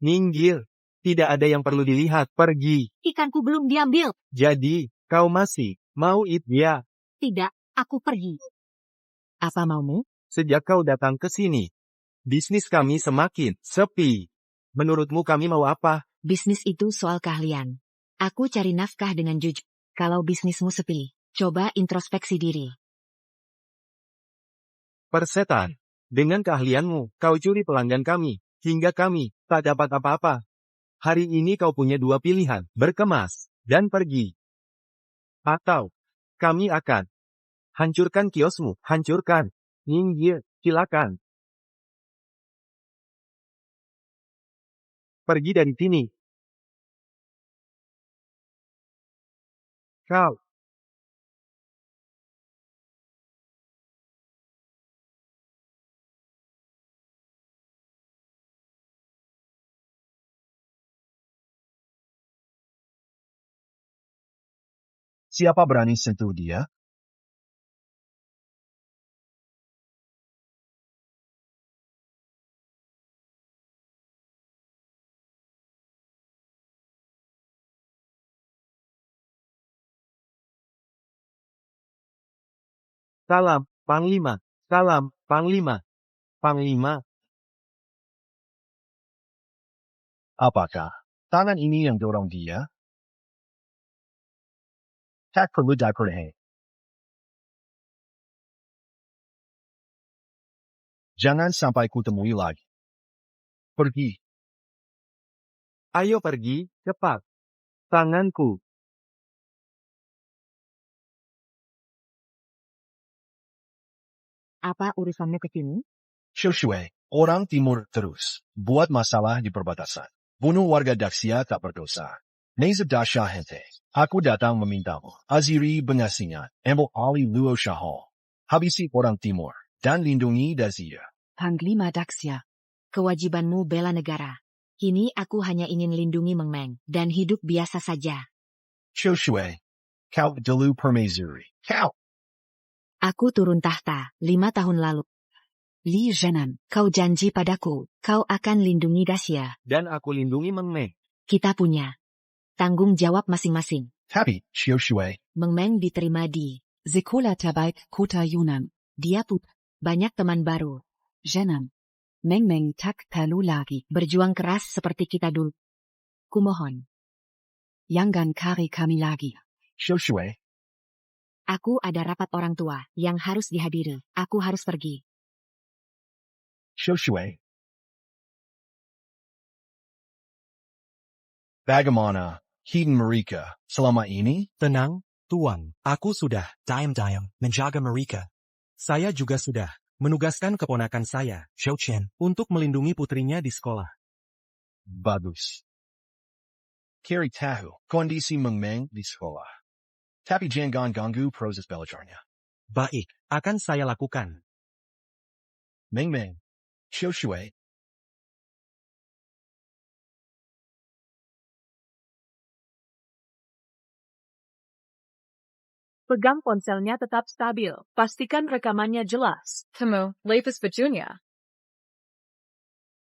Minggir. Tidak ada yang perlu dilihat, pergi. Ikanku belum diambil. Jadi, kau masih mau eat dia? Tidak, aku pergi. Apa maumu? Sejak kau datang ke sini, bisnis kami semakin sepi. Menurutmu kami mau apa? Bisnis itu soal keahlian. Aku cari nafkah dengan jujur. Kalau bisnismu sepi, coba introspeksi diri. Persetan. Dengan keahlianmu, kau curi pelanggan kami, hingga kami tak dapat apa-apa. Hari ini kau punya dua pilihan, berkemas, dan pergi. Atau, kami akan hancurkan kiosmu, hancurkan. Minggir, silakan. Pergi dari sini. Kau. Siapa berani sentuh dia? Salam, Panglima. Salam, Panglima. Panglima. Apakah tangan ini yang dorong dia? Tak perlu diperhatikan. Jangan sampai kutemui lagi. Pergi. Ayo pergi, cepat. Tanganku. Apa urusanmu ke sini? Shoshui, orang timur terus. Buat masalah di perbatasan. Bunuh warga Daxia tak berdosa. Nazib Dasha Hente. Aku datang memintamu. Aziri Bengasingan. Ambil alih Luo Shahol. Habisi orang timur. Dan lindungi Dazia. Panglima Daxia. Kewajibanmu bela negara. Kini aku hanya ingin lindungi Meng Meng dan hidup biasa saja. Shoshui. Kau dulu permaisuri. Kau. Aku turun tahta 5 tahun lalu. Li Zhenan, kau janji padaku, kau akan lindungi Daxia. Dan aku lindungi Meng Meng. Kita punya tanggung jawab masing-masing. Tapi, Shoshui. Meng Meng diterima di Sekolah Terbaik Kota Yunnan. Dia banyak teman baru. Zhenan. Meng Meng tak perlu lagi berjuang keras seperti kita dulu. Kumohon. Jangan cari kami lagi. Shoshui. Aku ada rapat orang tua yang harus dihadiri. Aku harus pergi. Shoshui. Bagaimana, Hidden Marika, selama ini? Tenang, Tuan. Aku sudah diam-diam menjaga mereka. Saya juga sudah menugaskan keponakan saya, Xiao Chen, untuk melindungi putrinya di sekolah. Bagus. Cari tahu kondisi Meng Meng di sekolah. Tapi jangan ganggu proses belajarnya. Baik, akan saya lakukan. Meng Meng. Shoshui. Pegang ponselnya tetap stabil. Pastikan rekamannya jelas. Temu, Lapis Petunia.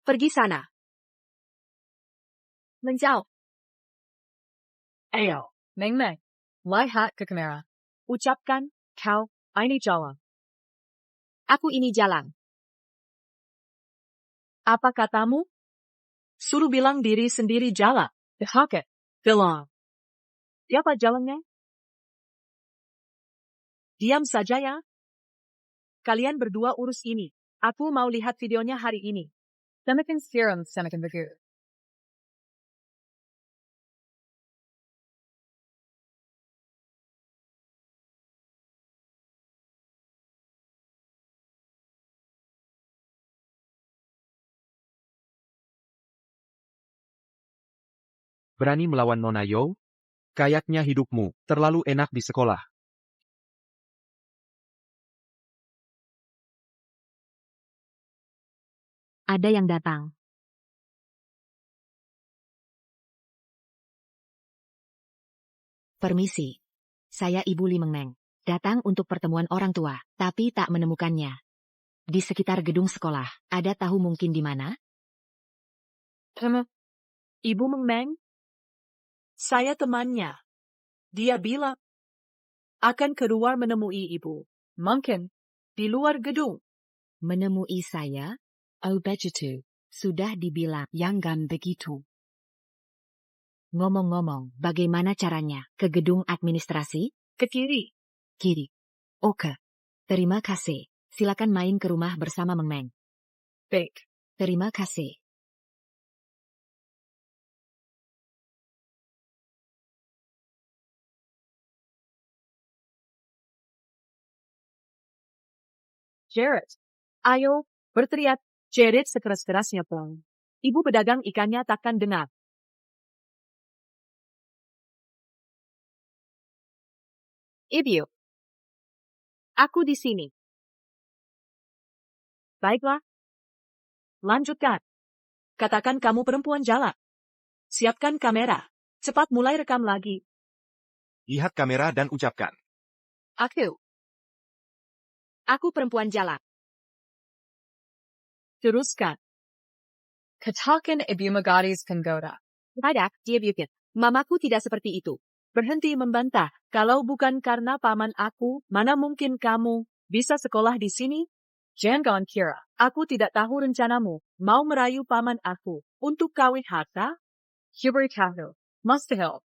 Pergi sana. Menjauh. Ayo. Meng Meng. Lihat ke kamera. Ucapkan, kau, ini jalan. Aku ini jalan. Apa katamu? Suruh bilang diri sendiri jalan. Dihaket. Bilang. Siapa jalannya? Diam saja ya. Kalian berdua urus ini. Aku mau lihat videonya hari ini. Semakin serum, semakin bagus. Berani melawan Nona Yo? Kayaknya hidupmu terlalu enak di sekolah. Ada yang datang. Permisi. Saya Ibu Li Meng Meng. Datang untuk pertemuan orang tua, tapi tak menemukannya. Di sekitar gedung sekolah, ada tahu mungkin di mana? Temu, Ibu Meng Meng? Saya temannya. Dia bilang akan keluar menemui ibu. Mungkin. Di luar gedung. Menemui saya? Oh begitu. Sudah dibilang jangan begitu. Ngomong-ngomong, bagaimana caranya? Ke gedung administrasi? Ke kiri. Kiri. Oke. Terima kasih. Silakan main ke rumah bersama Meng Meng. Baik. Terima kasih. Jared. Ayo, berteriak. Jared sekeras-kerasnya pulang. Ibu pedagang ikannya takkan dengar. Ibu. Aku di sini. Baiklah. Lanjutkan. Katakan kamu perempuan jalan. Siapkan kamera. Cepat mulai rekam lagi. Lihat kamera dan ucapkan. Aku. Aku perempuan jalan. Teruskan. Katakan Ibu Magady's Panggoda. Tidak, dia bikin. Mamaku tidak seperti itu. Berhenti membantah. Kalau bukan karena paman aku, mana mungkin kamu bisa sekolah di sini? Jangan kira. Aku tidak tahu rencanamu. Mau merayu paman aku untuk kawin harta? Hubri tahu. Mustahil.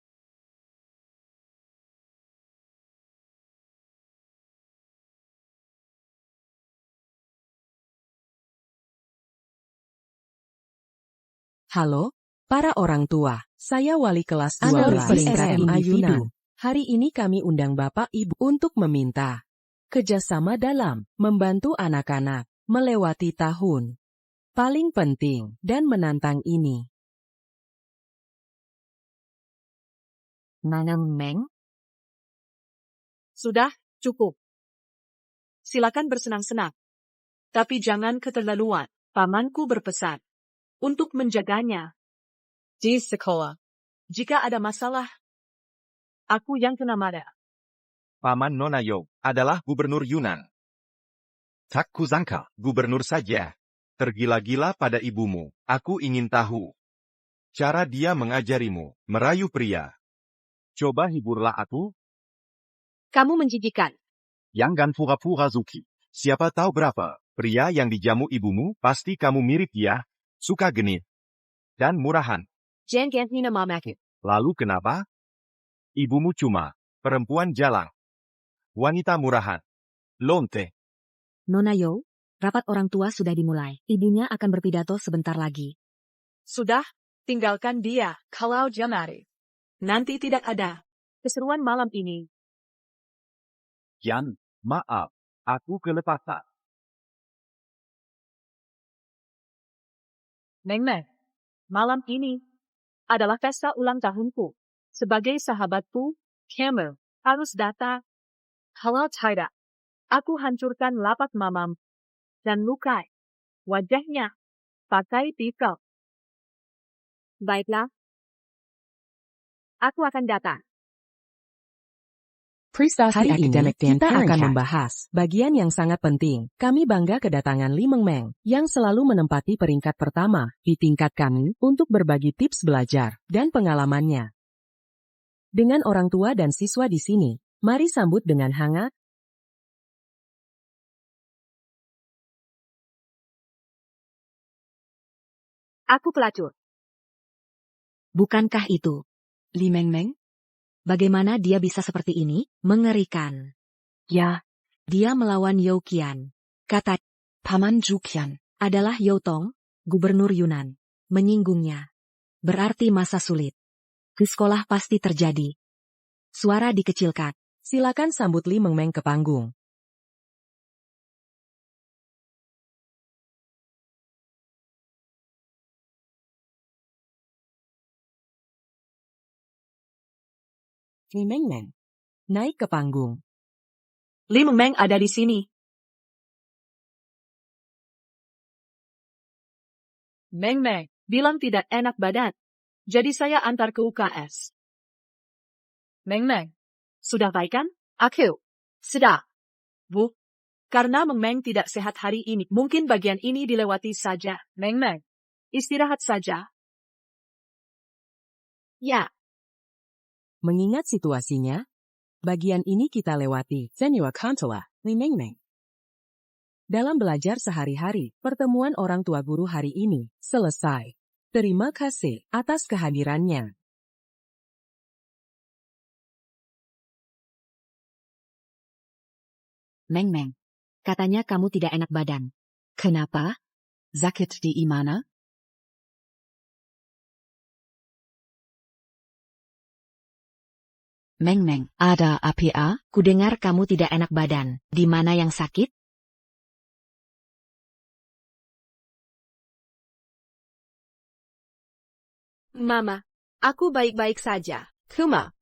Halo, para orang tua. Saya wali kelas Anda 12 peringkat SM individu. Ayunan. Hari ini kami undang Bapak Ibu untuk meminta kerjasama dalam membantu anak-anak melewati tahun paling penting dan menantang ini. Meng Meng? Sudah, cukup. Silakan bersenang-senang. Tapi jangan keterlaluan. Pamanku berpesan untuk menjaganya. Di sekolah. Jika ada masalah, aku yang kena marah. Paman Nona Yo adalah gubernur Yunan. Tak kuzangka, gubernur saja. Tergila-gila pada ibumu. Aku ingin tahu cara dia mengajarimu merayu pria. Coba hiburlah aku. Kamu menjijikan. Jangan pura-pura Zuki. Siapa tahu berapa pria yang dijamu ibumu, pasti kamu mirip dia. Suka genit. Dan murahan. Jangan hina mamaku. Lalu kenapa? Ibumu cuma perempuan jalang. Wanita murahan. Lonte. Nona Yo, rapat orang tua sudah dimulai. Ibunya akan berpidato sebentar lagi. Sudah, tinggalkan dia. Kalau jamari. Nanti tidak ada keseruan malam ini. Yan, maaf. Aku kelepasan. Meng Meng, malam ini adalah pesta ulang tahunku. Sebagai sahabatku, kamu harus datang. Kalau tidak. Aku hancurkan lapak mamam dan lukai wajahnya pakai pisau. Baiklah. Aku akan datang. Prestasi Hari ini, akademik dan kita akan akan membahas bagian yang sangat penting. Kami bangga kedatangan Li Meng Meng yang selalu menempati peringkat pertama di tingkat kami untuk berbagi tips belajar dan pengalamannya. Dengan orang tua dan siswa di sini, mari sambut dengan hangat. Aku pelacur. Bukankah itu Li Meng Meng? Bagaimana dia bisa seperti ini? Mengerikan. Ya, dia melawan Yao Qian. Kata Paman Zhu Qian adalah Yao Tong, gubernur Yunan. Menyinggungnya. Berarti masa sulit. Di sekolah pasti terjadi. Suara dikecilkan. Silakan sambut Li Meng Meng ke panggung. Li Meng Meng naik ke panggung. Li Meng Meng ada di sini. Meng Meng. Bilang tidak enak badan. Jadi saya antar ke UKS. Meng Meng. Sudah baik kan? Aku. Sudah. Bu. Karena Meng Meng tidak sehat hari ini, mungkin bagian ini dilewati saja. Meng Meng. Istirahat saja. Ya, Mengingat situasinya, bagian ini kita lewati. Senua Kantola, Meng Meng. Dalam belajar sehari-hari, pertemuan orang tua guru hari ini selesai. Terima kasih atas kehadirannya. Meng Meng. Katanya kamu tidak enak badan. Kenapa? Sakit di mana? Meng Meng, ada apa? Kudengar kamu tidak enak badan. Di mana yang sakit? Mama, aku baik-baik saja. Cuma,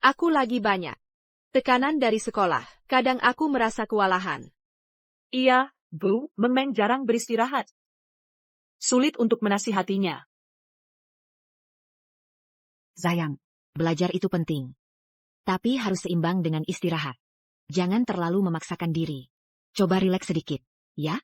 aku lagi banyak tekanan dari sekolah. Kadang aku merasa kewalahan. iya, Bu, Meng Meng jarang beristirahat. Sulit untuk menasihatinya. Sayang, belajar itu penting. Tapi harus seimbang dengan istirahat. Jangan terlalu memaksakan diri. Coba rileks sedikit, ya?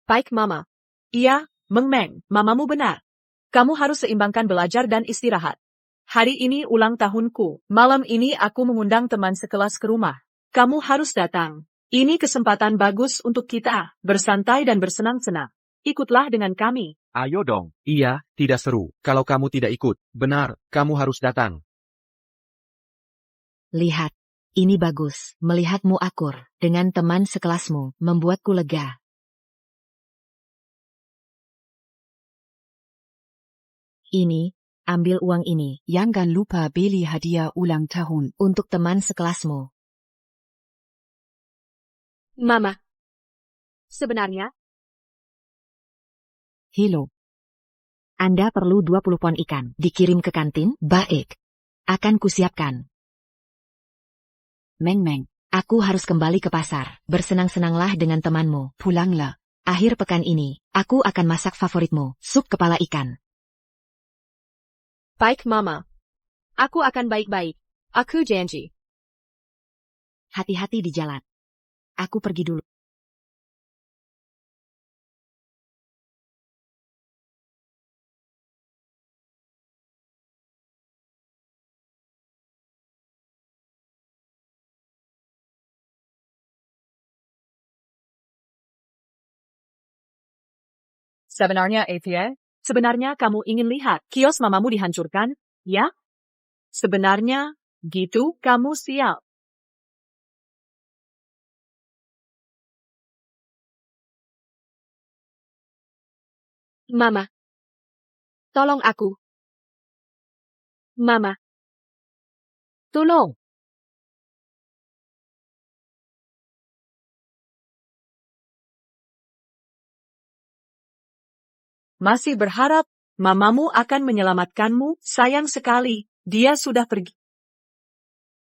Baik, Mama. Iya, Meng Meng, mamamu benar. Kamu harus seimbangkan belajar dan istirahat. Hari ini ulang tahunku. Malam ini aku mengundang teman sekelas ke rumah. Kamu harus datang. Ini kesempatan bagus untuk kita bersantai dan bersenang-senang. Ikutlah dengan kami. Ayo dong. Iya, tidak seru. Kalau kamu tidak ikut, benar, kamu harus datang. Lihat, ini bagus. Melihatmu akur dengan teman sekelasmu membuatku lega. Ini, ambil uang ini. Jangan lupa beli hadiah ulang tahun untuk teman sekelasmu. Mama. Sebenarnya, Hilo. Anda perlu 20 pon ikan. Dikirim ke kantin? Baik. Akan kusiapkan. Meng Meng, aku harus kembali ke pasar. Bersenang-senanglah dengan temanmu. Pulanglah. Akhir pekan ini, aku akan masak favoritmu, sup kepala ikan. baik, Mama. Aku akan baik-baik. Aku janji. Hati-hati di jalan. Aku pergi dulu. Sebenarnya apa? Sebenarnya kamu ingin lihat kios mamamu dihancurkan, ya? Sebenarnya, gitu kamu siap. Mama. Tolong aku. Mama. Tolong. Masih berharap mamamu akan menyelamatkanmu, sayang sekali, dia sudah pergi.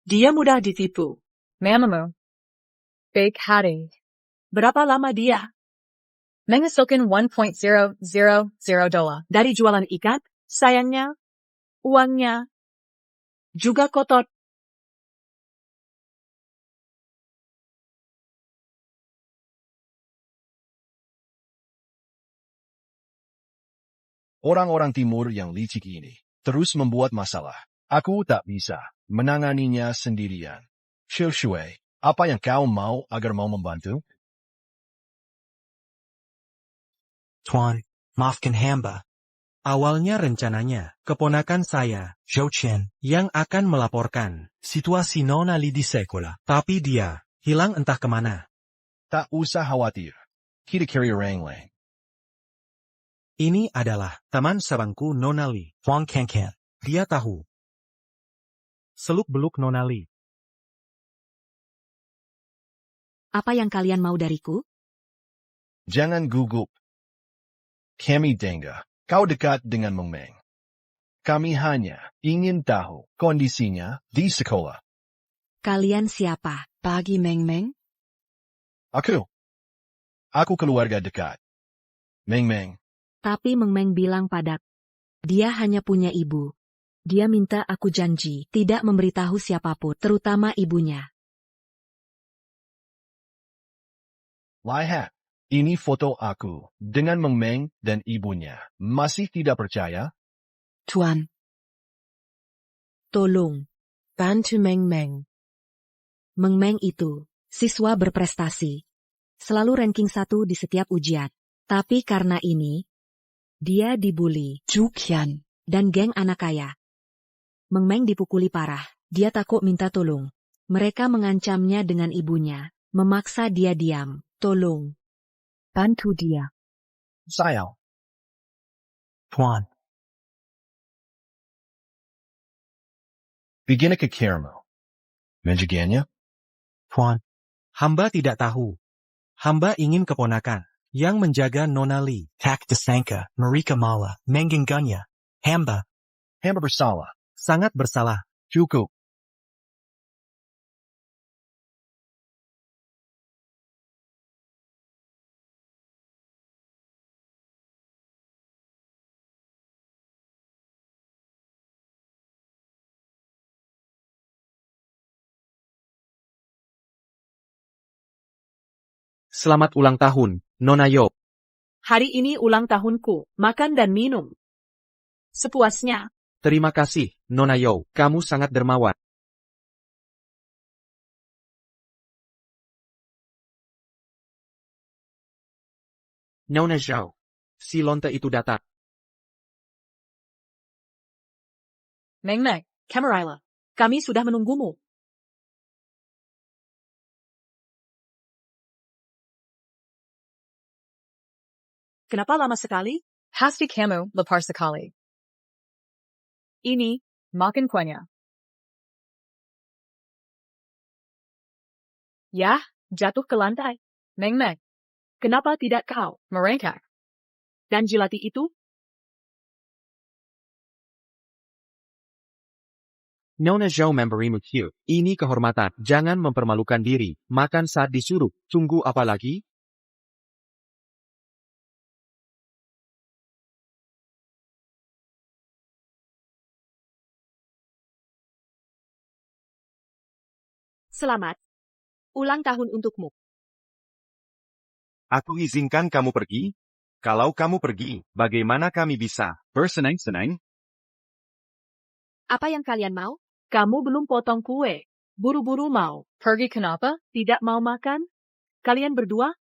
Dia mudah ditipu. Mamamoo. Big Hattie. Berapa lama dia? Mengasilkan $1.000 Dari jualan ikan, sayangnya, uangnya juga kotor. Orang-orang timur yang licik ini terus membuat masalah. Aku tak bisa menanganinya sendirian. Xiu Shui, apa yang kau mau agar mau membantu? Tuan, maafkan hamba. Awalnya rencananya, keponakan saya, Zhou Chen, yang akan melaporkan situasi Nona Li di sekolah. Tapi dia hilang entah kemana. Tak usah khawatir. Kita cari orang lain. Ini adalah teman sebangku Nona Li, Huang Kenken. Dia tahu seluk-beluk Nona Li. Apa yang kalian mau dariku? Jangan gugup. Kami dengar kau dekat dengan Meng Meng. Kami hanya ingin tahu kondisinya di sekolah. Kalian siapa? Pagi Meng Meng? Aku keluarga dekat. Meng Meng. Tapi Meng Meng bilang padaku, dia hanya punya ibu. Dia minta aku janji tidak memberitahu siapapun, terutama ibunya. Lihat, ini foto aku dengan Meng Meng dan ibunya. Masih tidak percaya? Tuan, tolong. Bantu Meng Meng. Meng Meng itu, siswa berprestasi. Selalu ranking 1 di setiap ujian. Tapi karena ini, dia dibully Jukian. dan geng anak kaya. Meng Meng dipukuli parah. Dia takut minta tolong. Mereka mengancamnya dengan ibunya, memaksa dia diam. Tolong. Bantu dia. Sayang. Tuan. Bigyan ka caramel. Menjagannya? Tuan. Hamba tidak tahu. Hamba ingin keponakan yang menjaga Nona Lee. Tak disangka, mereka malah menggenggamnya. Hamba Hamba bersalah. sangat bersalah. Cukup. Selamat ulang tahun, Nona Yo. Hari ini ulang tahunku, makan dan minum. Sepuasnya. Terima kasih, Nona Yo. Kamu sangat dermawan. Nona Zhao. Si lonte itu datang. Meng Meng, Camarilla. Kami sudah menunggumu. Kenapa lama sekali? Pasti kamu lapar sekali. Ini, Makan kuenya. ya, jatuh ke lantai. Meng Meng. Kenapa tidak kau? Mereka. Dan jilati itu? Nona Zhao memberimu cue. Ini kehormatan. Jangan mempermalukan diri. Makan saat disuruh. Tunggu apa lagi? Selamat. Ulang tahun untukmu. Aku izinkan kamu pergi? Kalau kamu pergi, bagaimana kami bisa bersenang-senang? Apa yang kalian mau? Kamu belum potong kue. Buru-buru mau. Pergi kenapa? Tidak mau makan? Kalian berdua?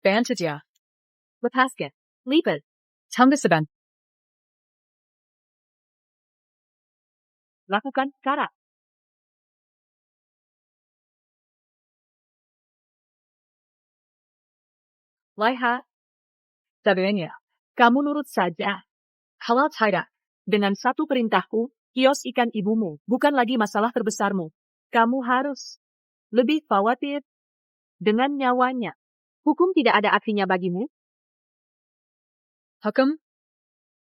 Bantu dia. Lepaskan. Lipat. Tunggu sebentar. Lakukan sekarang. Laiha, Sabinya. kamu nurut saja. Kalau tidak. Dengan satu perintahku, kios ikan ibumu bukan lagi masalah terbesarmu. Kamu harus lebih khawatir dengan nyawanya. Hukum tidak ada artinya bagimu? Hukum.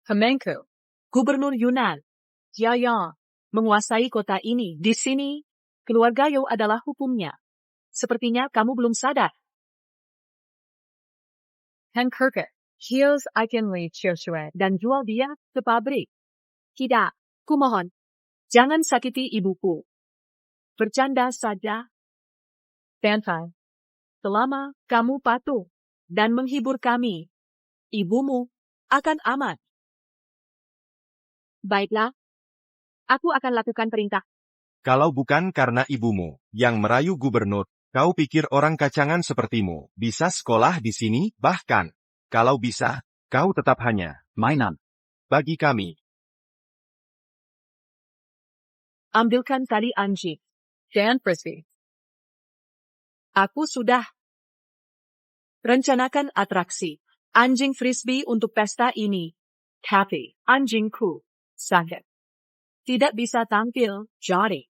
Hemengku. Gubernur Yunan, Jia Yang, menguasai kota ini. Di sini, keluarga Yo adalah hukumnya. Sepertinya kamu belum sadar. Han Kirke. Kios ikan li chiosue. Dan jual dia ke pabrik. Tidak. Kumohon. Jangan sakiti ibuku. Bercanda saja. Santai. Selama kamu patuh dan menghibur kami, ibumu akan aman. Baiklah. Aku akan lakukan perintah. Kalau bukan karena ibumu yang merayu gubernur, kau pikir orang kacangan sepertimu bisa sekolah di sini? Bahkan, kalau bisa, kau tetap hanya mainan bagi kami. Ambilkan tali anjing. Dan frisbee. Aku sudah rencanakan atraksi anjing frisbee untuk pesta ini. Tapi, anjingku sakit. Tidak bisa tampil, jadi.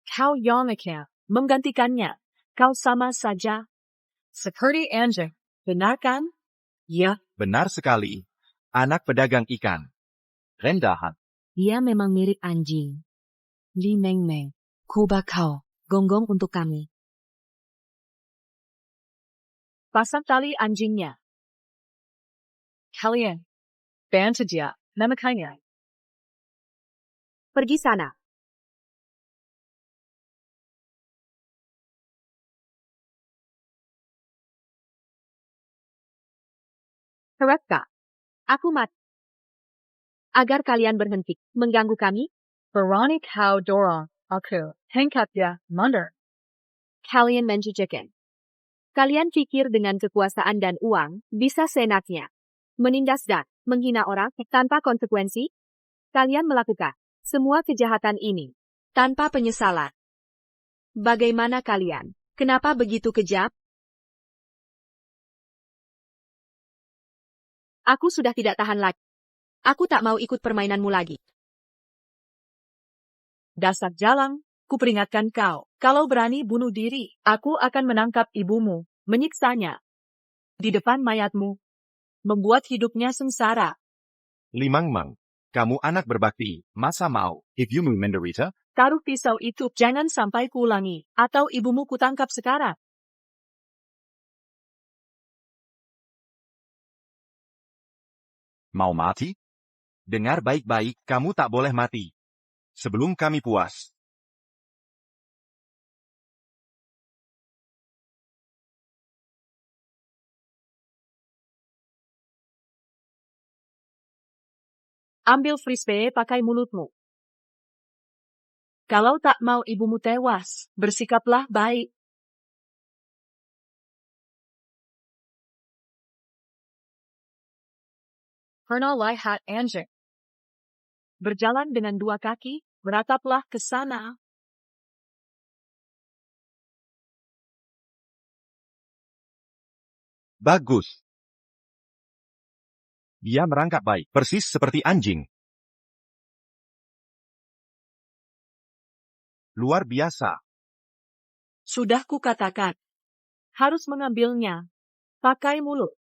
Kau yang akan menggantikannya. Kau sama saja. Seperti anjing. Benar kan? Ya, benar sekali. Anak pedagang ikan. Rendahan. Dia memang mirip anjing. Li Meng Meng. Coba kau, gonggong untuk kami. Pasang tali anjingnya. Kalian. Bantu dia. Memakainya. Pergi sana. Harapkah aku mati? Agar kalian berhenti mengganggu kami? Berani kau dorong aku, tangkap ya, mundur. Kalian mencucikan. Kalian pikir dengan kekuasaan dan uang, bisa seenaknya menindas dan menghina orang tanpa konsekuensi? Kalian melakukan semua kejahatan ini tanpa penyesalan. Bagaimana kalian? Kenapa begitu kejam? Aku sudah tidak tahan lagi. Aku tak mau ikut permainanmu lagi. Dasar jalang, kuperingatkan kau. Kalau berani bunuh diri, aku akan menangkap ibumu, menyiksanya di depan mayatmu, membuat hidupnya sengsara. Limang Mang, kamu anak berbakti, masa mau, if you mean Menderita? Taruh pisau itu, jangan sampai kuulangi, atau ibumu kutangkap sekarang. Mau mati? Dengar baik-baik, kamu tak boleh mati. Sebelum kami puas. Ambil frisbee pakai mulutmu. Kalau tak mau ibumu tewas, bersikaplah baik. Pernah lihat anjing? Berjalan dengan dua kaki, berataplah ke sana. Bagus. Dia merangkap baik, persis seperti anjing. Luar biasa. Sudah kukatakan. Harus mengambilnya. Pakai mulut.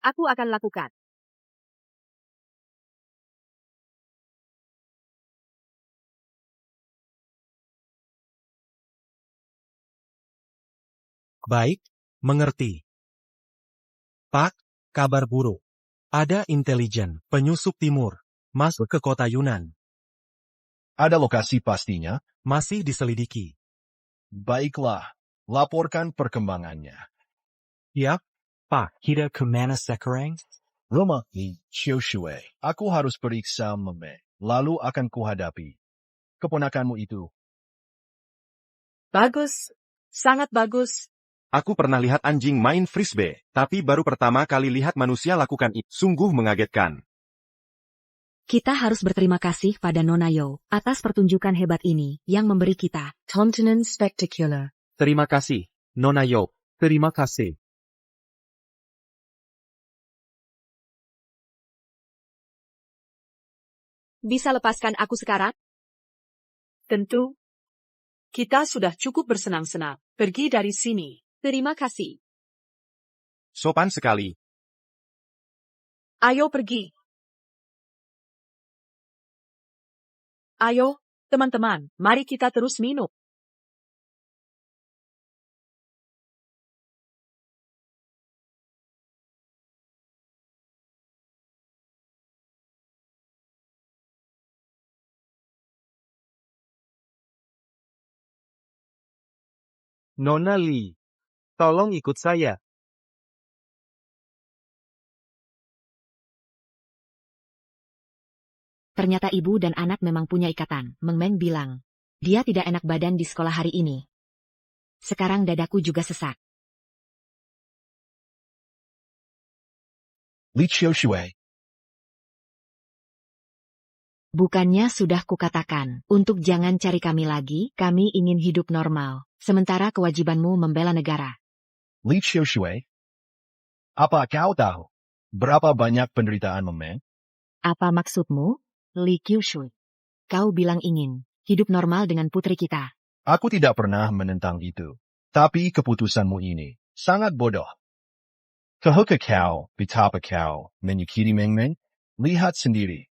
Aku akan lakukan. Baik, mengerti. Pak, kabar buruk. Ada intelijen, penyusup timur, masuk ke kota Yunan. Ada lokasi pastinya? Masih diselidiki. Baiklah, laporkan perkembangannya. Yap, Pak. Kita ke mana sekarang? Rumah Li Xiaoshui. Aku harus periksa Meme, lalu akan kuhadapi keponakanmu itu. Bagus. Sangat bagus. Aku pernah lihat anjing main frisbee, tapi baru pertama kali lihat manusia lakukan itu. Sungguh mengagetkan. Kita harus berterima kasih pada Nona Yo atas pertunjukan hebat ini yang memberi kita tontonan spektakuler. Terima kasih, Nona Yo. Terima kasih. Bisa lepaskan aku sekarang? Tentu. Kita sudah cukup bersenang-senang. Pergi dari sini. Terima kasih. Sopan sekali. Ayo pergi. Ayo, teman-teman, mari kita terus minum. Nona Li, tolong ikut saya. Ternyata ibu dan anak memang punya ikatan. Meng Meng bilang, dia tidak enak badan di sekolah hari ini. Sekarang dadaku juga sesak. Li Xiaoshui. Bukannya sudah kukatakan, untuk jangan cari kami lagi, kami ingin hidup normal. Sementara kewajibanmu membela negara. Li Xiaoshui. Apa kau tahu berapa banyak penderitaan Meme? Apa maksudmu, Li Qiushui? Kau bilang ingin hidup normal dengan putri kita. Aku tidak pernah menentang itu. Tapi keputusanmu ini sangat bodoh. Tahukah kau betapa kau menyakiti Meng Meng? Lihat sendiri.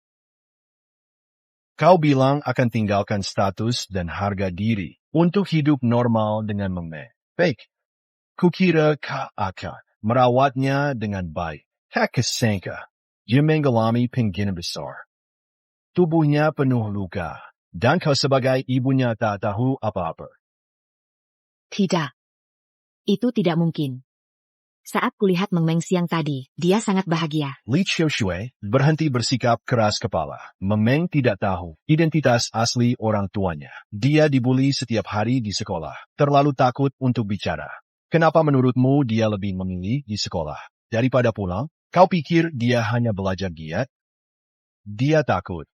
Kau bilang akan tinggalkan status dan harga diri untuk hidup normal dengan Meng Meng. Baik. Kukira kau akan merawatnya dengan baik. Tak kesangka, dia mengalami pengginan besar. Tubuhnya penuh luka, dan kau sebagai ibunya tak tahu apa-apa. Tidak. Itu tidak mungkin. Saat kulihat Meng Meng siang tadi, dia sangat bahagia. Li Xiaoshui berhenti bersikap keras kepala. Meng tidak tahu identitas asli orang tuanya. Dia dibuli setiap hari di sekolah. Terlalu takut untuk bicara. Kenapa menurutmu dia lebih memilih di sekolah daripada pulang? Kau pikir dia hanya belajar giat? Dia takut.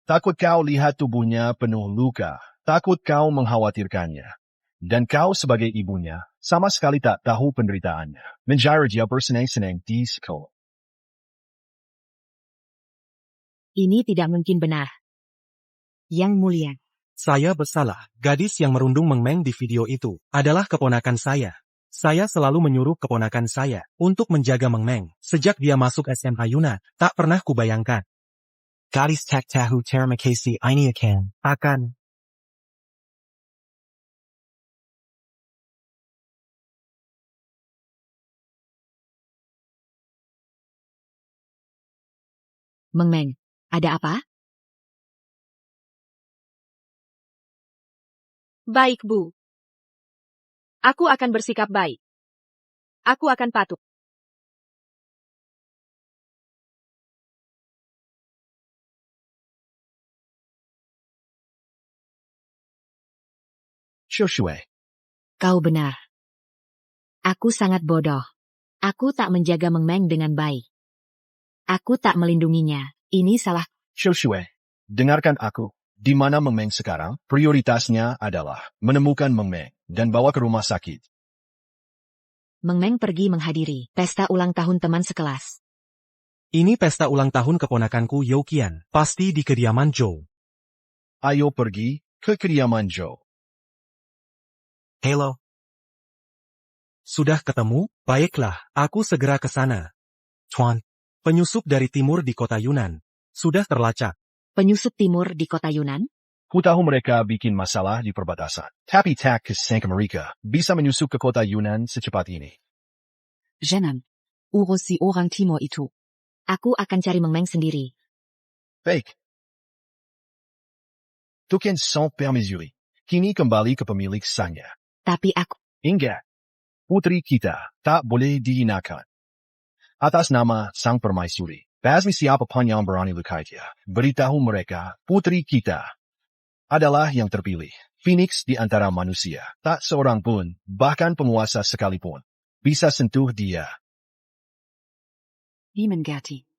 Takut kau lihat tubuhnya penuh luka. Takut kau mengkhawatirkannya. Dan kau sebagai ibunya, sama sekali tak tahu penderitaannya. Menjadi dia bersenang-senang di sekolah. Ini tidak mungkin benar. Yang mulia. Saya bersalah. Gadis yang merundung Meng Meng di video itu adalah keponakan saya. Saya selalu menyuruh keponakan saya untuk menjaga Meng Meng. Sejak dia masuk SMA Yuna, tak pernah kubayangkan. Gadis tak tahu terima kasih ini akan. Meng Meng, ada apa? Baik, Bu. Aku akan bersikap baik. Aku akan patuh. Xiaoshui. Kau benar. Aku sangat bodoh. Aku tak menjaga Meng Meng dengan baik. Aku tak melindunginya. Ini salah. Xiaoshui, dengarkan aku. Di mana Meng Meng sekarang? Prioritasnya adalah menemukan Meng Meng dan bawa ke rumah sakit. Meng Meng pergi menghadiri pesta ulang tahun teman sekelas. Ini pesta ulang tahun keponakanku Yo Qian. Pasti di kediaman Zhou. Ayo pergi ke kediaman Zhou. Halo. Sudah ketemu? Baiklah, aku segera ke sana. Chuan, penyusup dari timur di kota Yunan. Sudah terlacak. Penyusup timur di kota Yunan? Ku tahu mereka bikin masalah di perbatasan. Tapi tak ke mereka bisa menyusup ke kota Yunan secepat ini. Zhenan. Urus si orang timur itu. Aku akan cari Meng Meng sendiri. Baik. Tuken sans permisuri. Kini kembali ke pemilik sangnya. Tapi aku... Ingat. Putri kita tak boleh dihinakan. Atas nama sang permaisuri. Basmi siapapun yang berani lukaitnya. Beritahu mereka, putri kita adalah yang terpilih. Phoenix di antara manusia. Tak seorang pun, bahkan penguasa sekalipun, bisa sentuh dia. Dimengerti.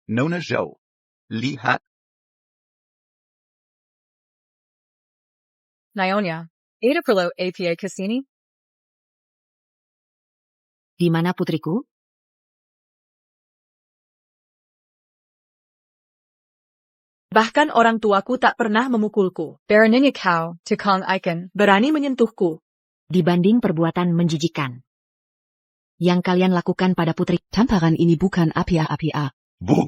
Nona Zhou. Lihat. Nyonya, Ada Perlo APA Cassini? Di mana putriku? Bahkan orang tuaku tak pernah memukulku. Baroninya Kau, Tukang Icon. Berani menyentuhku. Dibanding perbuatan menjijikan yang kalian lakukan pada putri, tamparan ini bukan APA. Bu.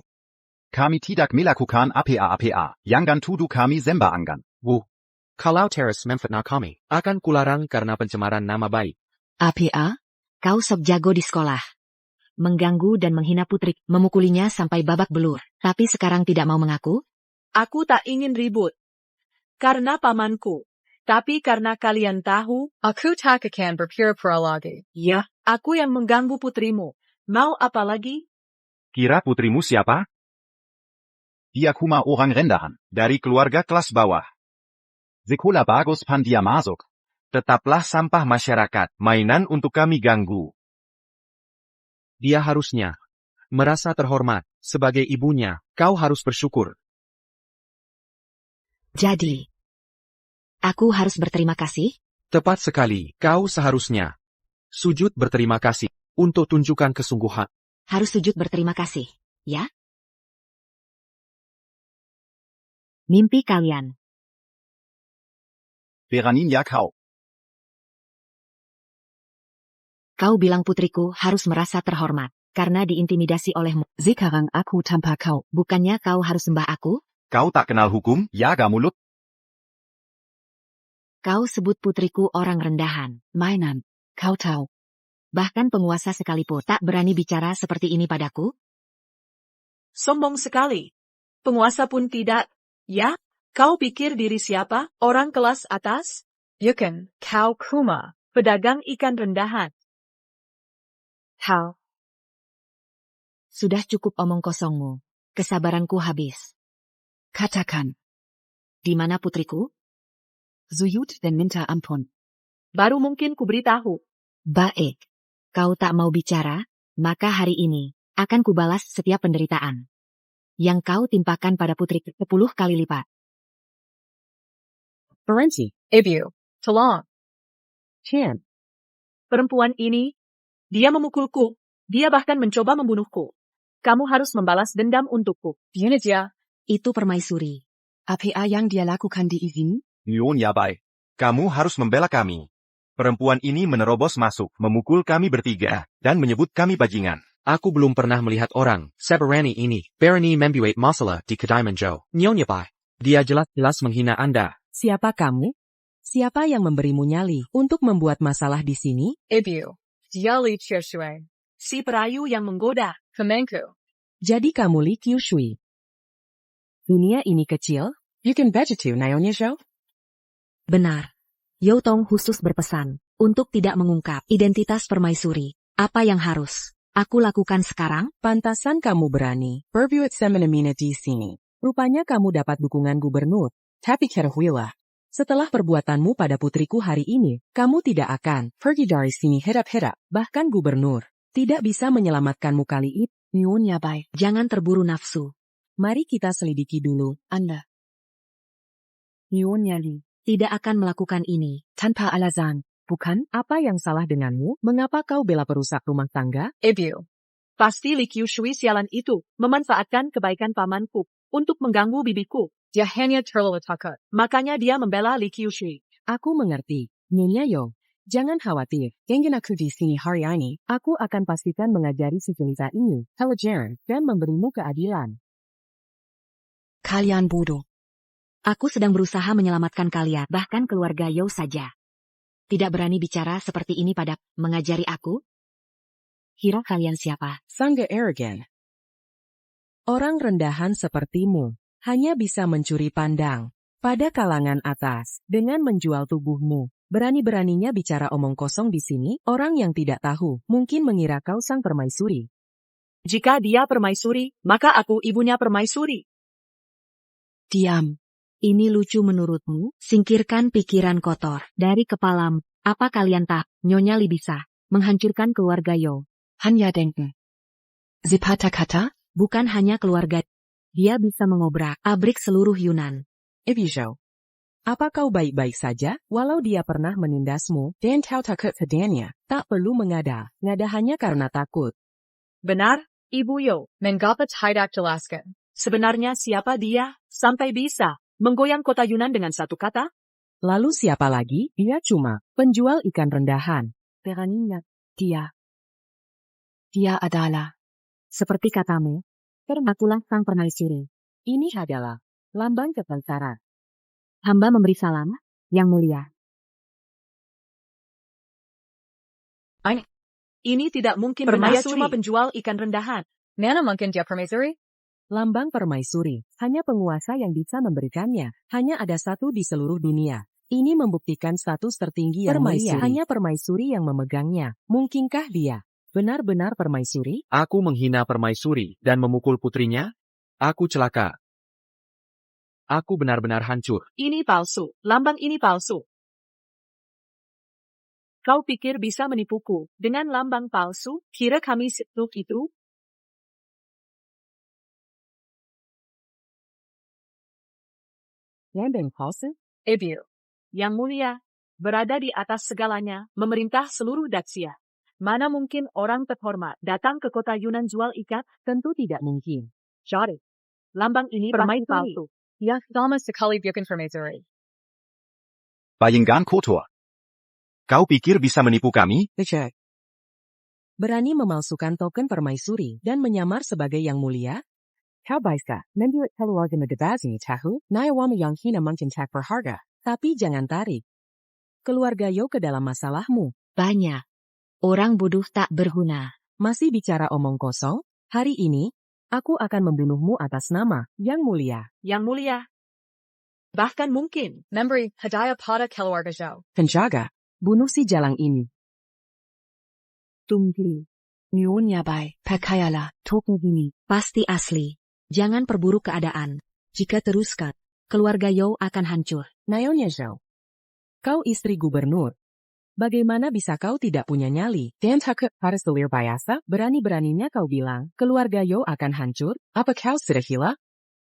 Kami tidak melakukan apa-apa. Jangan tuduh kami sembarangan. Bu. Kalau teras memfitnah kami, akan kularang karena pencemaran nama baik. APA? Kau sok jago di sekolah. Mengganggu dan menghina putri, memukulinya sampai babak belur. Tapi sekarang tidak mau mengaku? Aku tak ingin ribut. Karena pamanku. Tapi karena kalian tahu, Aku tak akan berpura-pura lagi. ya, aku yang mengganggu putrimu. Mau apa lagi? Kira putrimu siapa? Dia cuma orang rendahan, dari keluarga kelas bawah. Sekolah bagus pan dia masuk. Tetaplah sampah masyarakat, mainan untuk kami ganggu. Dia harusnya merasa terhormat. Sebagai ibunya, kau harus bersyukur. Jadi, aku harus berterima kasih? Tepat sekali, kau seharusnya sujud berterima kasih untuk tunjukkan kesungguhan. Harus sujud berterima kasih, ya? Mimpi kalian. Beraninya kau. Kau bilang putriku harus merasa terhormat, karena diintimidasi olehmu. Sekarang aku tanpa kau. Bukannya kau harus sembah aku? Kau tak kenal hukum, jaga mulut. Kau sebut putriku orang rendahan, mainan. Kau tahu. Bahkan penguasa sekalipun tak berani bicara seperti ini padaku? Sombong sekali. Penguasa pun tidak. Ya? Kau pikir diri siapa? Orang kelas atas? Bukan, kau Kuma. Pedagang ikan rendahan. Hal. Sudah cukup omong kosongmu. Kesabaranku habis. Katakan. Di mana putriku? Zuyut dan minta ampun. Baru mungkin kuberitahu. Baik. Kau tak mau bicara, maka hari ini akan kubalas setiap penderitaan yang kau timpakan pada putriku 10 kali lipat. Ferenci, Ibu. Tolong. Chan, Perempuan ini, dia memukulku. Dia bahkan mencoba membunuhku. Kamu harus membalas dendam untukku. Yun aja. Itu permaisuri. Apa yang dia lakukan diizin? Nyonya Bai, kamu harus membela kami. Perempuan ini menerobos masuk, memukul kami bertiga, dan menyebut kami bajingan. Aku belum pernah melihat orang seberani ini. Berani membuat masalah di kedai Menjo. Nyonya Bai, dia jelas-jelas menghina Anda. siapa kamu? Siapa yang memberimu nyali untuk membuat masalah di sini? Ibu. Dia Li Qiushui. Si perayu yang menggoda. Kemenku. Jadi kamu Li Qiushui. Dunia ini kecil? You can bet it to, Nyonya Zhou. Benar. Yao Tong khusus berpesan untuk tidak mengungkap identitas permaisuri. Apa yang harus aku lakukan sekarang? Pantasan kamu berani berbuat semena-mena di sini. Rupanya kamu dapat dukungan gubernur. Tapi ketahuilah, setelah perbuatanmu pada putriku hari ini, kamu tidak akan pergi dari sini hidup-hidup. Bahkan gubernur tidak bisa menyelamatkanmu kali ini. Nyonya Bai, jangan terburu nafsu. Mari kita selidiki dulu. Anda. Nyonya Li tidak akan melakukan ini tanpa alasan, bukan? Apa yang salah denganmu? Mengapa kau bela perusak rumah tangga? Ibu. Pasti Li Qiushui sialan itu memanfaatkan kebaikan pamanku untuk mengganggu bibiku. Dia hanya terlalu takut. Makanya dia membela Li Qiushui. Aku mengerti. Nyonya Yo, jangan khawatir. Genggen aku di sini hari ini, aku akan pastikan mengajari si jelita ini pelajaran dan memberimu keadilan. Kalian bodoh. Aku sedang berusaha menyelamatkan kalian, bahkan keluarga Yao saja. Tidak berani bicara seperti ini pada mengajari aku? Kira kalian siapa? Sangga arrogant. Orang rendahan sepertimu hanya bisa mencuri pandang pada kalangan atas dengan menjual tubuhmu. Berani-beraninya bicara omong kosong di sini, orang yang tidak tahu mungkin mengira kau sang permaisuri. Jika dia permaisuri, maka aku ibunya permaisuri. Diam. Ini lucu menurutmu? Singkirkan pikiran kotor dari kepalamu. Apa kalian tak, Nyonya Li bisa menghancurkan keluarga Yao? Hanya denken. Zipata kata, bukan hanya keluarga. Dia bisa mengobrak-abrik seluruh Yunan. Ibu Zhou, apa kau baik-baik saja? Walau dia pernah menindasmu dan kau takut padanya, tak perlu ngada hanya karena takut. Benar, Ibu Yo. Mengapa tidak jelaskan? Sebenarnya siapa dia, sampai bisa menggoyang kota Yunan dengan satu kata? Lalu siapa lagi? Dia cuma penjual ikan rendahan. Beraninya, dia adalah, seperti katamu, akulah sang permaisuri. Ini adalah lambang kebesaran. Hamba memberi salam, Yang Mulia. Ini tidak mungkin Permaisuri. dia cuma penjual ikan rendahan. Mana mungkin dia permaisuri? Lambang permaisuri, hanya penguasa yang bisa memberikannya. Hanya ada satu di seluruh dunia. Ini membuktikan status tertinggi yang mulia. Hanya permaisuri yang memegangnya. Mungkinkah dia benar-benar permaisuri? Aku menghina permaisuri dan memukul putrinya? Aku celaka. Aku benar-benar hancur. Ini palsu, lambang ini palsu. Kau pikir bisa menipuku dengan lambang palsu? Kira kami setuk itu? Lambang palsu? Ibu. Yang Mulia, berada di atas segalanya, memerintah seluruh Daxia. Mana mungkin orang terhormat datang ke kota Yunan jual ikan? Tentu tidak mungkin. Sorry. Lambang ini pasti palsu. Dia sama sekali bukan permaisuri. Bayangkan kotor. Kau pikir bisa menipu kami? Cek. Berani memalsukan token permaisuri dan menyamar sebagai yang mulia? Kau bisa membuat keluarga negabazini tahu, nayawama yang hina mencintak berharga. Tapi jangan tarik keluarga Yao ke dalam masalahmu. Banyak. Orang bodoh tak berguna. Masih bicara omong kosong? Hari ini, aku akan membunuhmu atas nama Yang Mulia. Yang Mulia, Bahkan mungkin. Memberi hadiah pada keluarga Zhou. Penjaga, bunuh si jalang ini. Tunggu. Nyuwun bai, percayalah, toko ini pasti asli. Jangan perburuk keadaan. Jika teruskan, keluarga Yao akan hancur. Nyonya Zhou. Kau istri gubernur. Bagaimana bisa kau tidak punya nyali? Dan tak harus selir biasa, berani-beraninya kau bilang, keluarga Yao akan hancur? Apa kau sudah gila?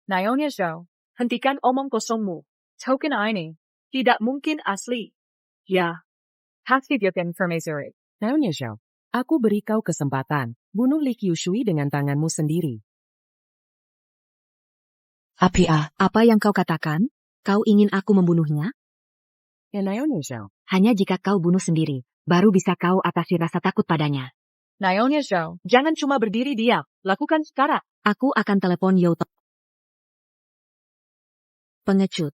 Nyonya Zhou. Hentikan omong kosongmu. Token ini. Tidak mungkin asli. Ya, Haksibyokan Permaisuri. Nyonya Zhou. Aku beri kau kesempatan. Bunuh Li Qiushui dengan tanganmu sendiri. Apa yang kau katakan? Kau ingin aku membunuhnya? Ya Nyonya Zhou. Hanya jika kau bunuh sendiri, baru bisa kau atasi rasa takut padanya. Nyonya Zhou. jangan cuma berdiri diam. Lakukan sekarang. Aku akan telepon Yao. Pengecut.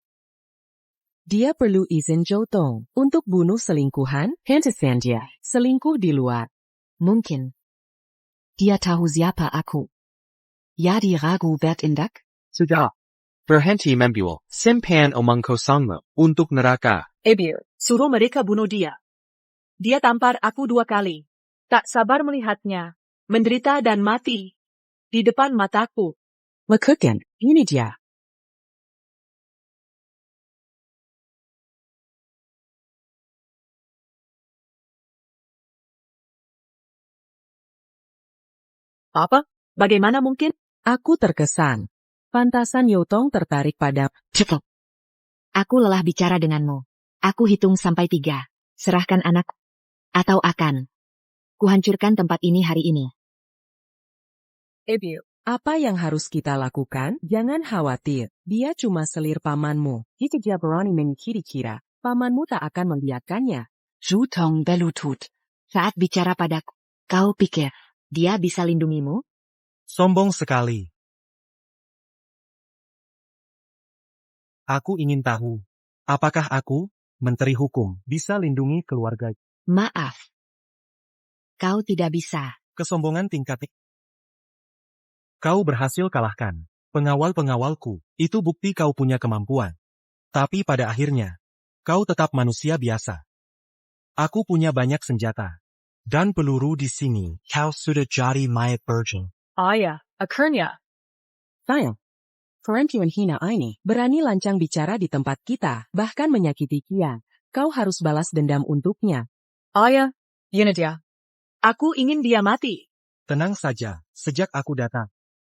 Dia perlu izin Zhou Tong untuk bunuh selingkuhan, hentikan dia. Selingkuh di luar. Mungkin. Dia tahu siapa aku. Jadi ragu berindak? Sudah. Berhenti membual. Simpan omong kosongmu untuk neraka. Ibu. Suruh mereka bunuh dia. Dia tampar aku 2 kali. Tak sabar melihatnya. Menderita dan mati. Di depan mataku. Lakukan, ini dia. Apa? Bagaimana mungkin? Aku terkesan. Pantasan Yao Tong tertarik pada... Cukup. Aku lelah bicara denganmu. Aku hitung sampai 3. Serahkan anakku. Atau akan. Kuhancurkan tempat ini hari ini. Ibu. Apa yang harus kita lakukan? Jangan khawatir. Dia cuma selir pamanmu. Jika dia berani kira-kira, pamanmu tak akan membiarkannya. Zhou Tong belutut. Saat bicara padaku, kau pikir, dia bisa lindungimu? Sombong sekali. Aku ingin tahu, apakah aku, Menteri Hukum, bisa lindungi keluarga? Maaf. Kau tidak bisa. Kesombongan tingkat. Kau berhasil kalahkan pengawal-pengawalku. Itu bukti kau punya kemampuan. Tapi pada akhirnya, kau tetap manusia biasa. Aku punya banyak senjata. Dan peluru di sini. Kau sudah jadi mayat virgin. Ayah. Akhirnya. Sayang. Perempuan hina ini berani lancang bicara di tempat kita, bahkan menyakiti Kia. Kau harus balas dendam untuknya. Ayah. Yun dia. Aku ingin dia mati. Tenang saja, sejak aku datang.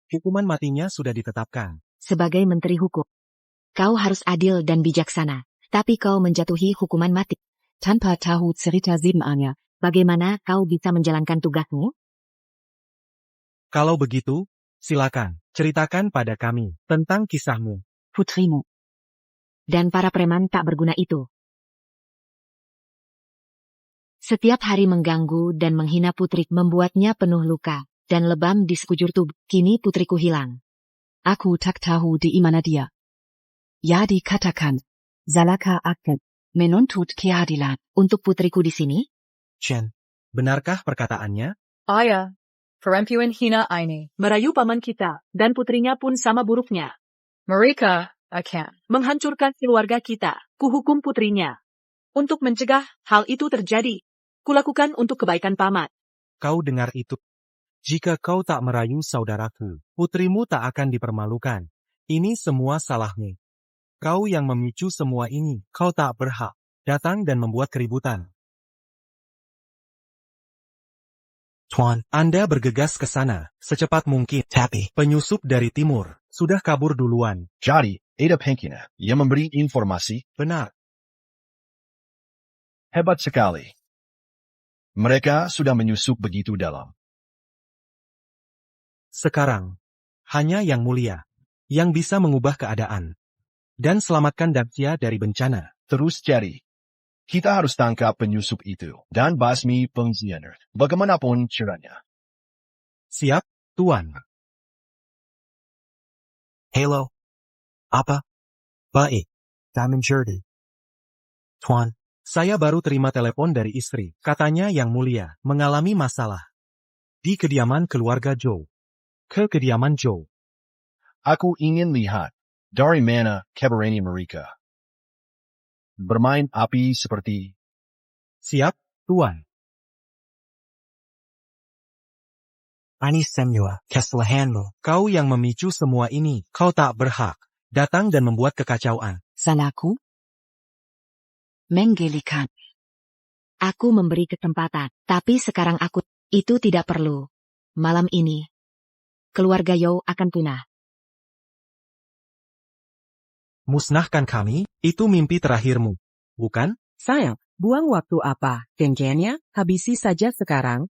Hukuman matinya sudah ditetapkan. Sebagai menteri hukum, kau harus adil dan bijaksana. Tapi kau menjatuhi hukuman mati. Tanpa tahu cerita sebenarnya, bagaimana kau bisa menjalankan tugasmu? Kalau begitu, silakan, ceritakan pada kami tentang kisahmu. Putrimu. Dan para preman tak berguna itu. Setiap hari mengganggu dan menghina putri membuatnya penuh luka dan lebam di sekujur tubuh. Kini putriku hilang. Aku tak tahu di mana dia. Ya dikatakan, Zalaka akan menuntut keadilan untuk putriku di sini? Chen, benarkah perkataannya? Ayah. Perempuan hina ini. Merayu paman kita, dan putrinya pun sama buruknya. Mereka akan Menghancurkan keluarga kita. Kuhukum putrinya. Untuk mencegah hal itu terjadi, kulakukan untuk kebaikan paman. Kau dengar itu? Jika kau tak merayu saudaraku, putrimu tak akan dipermalukan. Ini semua salahmu. Kau yang memicu semua ini. Kau tak berhak datang dan membuat keributan. Tuan, Anda bergegas ke sana secepat mungkin. Tapi penyusup dari timur sudah kabur duluan. Jadi, ada Penkina yang memberi informasi. Benar. Hebat sekali. Mereka sudah menyusup begitu dalam. Sekarang, hanya Yang Mulia yang bisa mengubah keadaan dan selamatkan Daxia dari bencana. Terus jadi, kita harus tangkap penyusup itu dan basmi pengkhianat. Bagaimanapun caranya. Siap, Tuan. Hello. Apa? Baik. Tak menjadi. Tuan, saya baru terima telepon dari istri. Katanya Yang Mulia mengalami masalah di kediaman keluarga Zhou. Ke kediaman Zhou. Aku ingin lihat Dari mana keberanian mereka? Bermain api seperti... Siap, Tuan. Ani semua kesalahanmu. Kau yang memicu semua ini. Kau tak berhak datang dan membuat kekacauan. Salahku? Menggelikan. Aku memberi kesempatan, tapi sekarang itu tidak perlu. Malam ini, keluarga Yao akan punah. Musnahkan kami, itu mimpi terakhirmu, bukan? Sayang, buang waktu apa? Genggennya, habisi saja sekarang.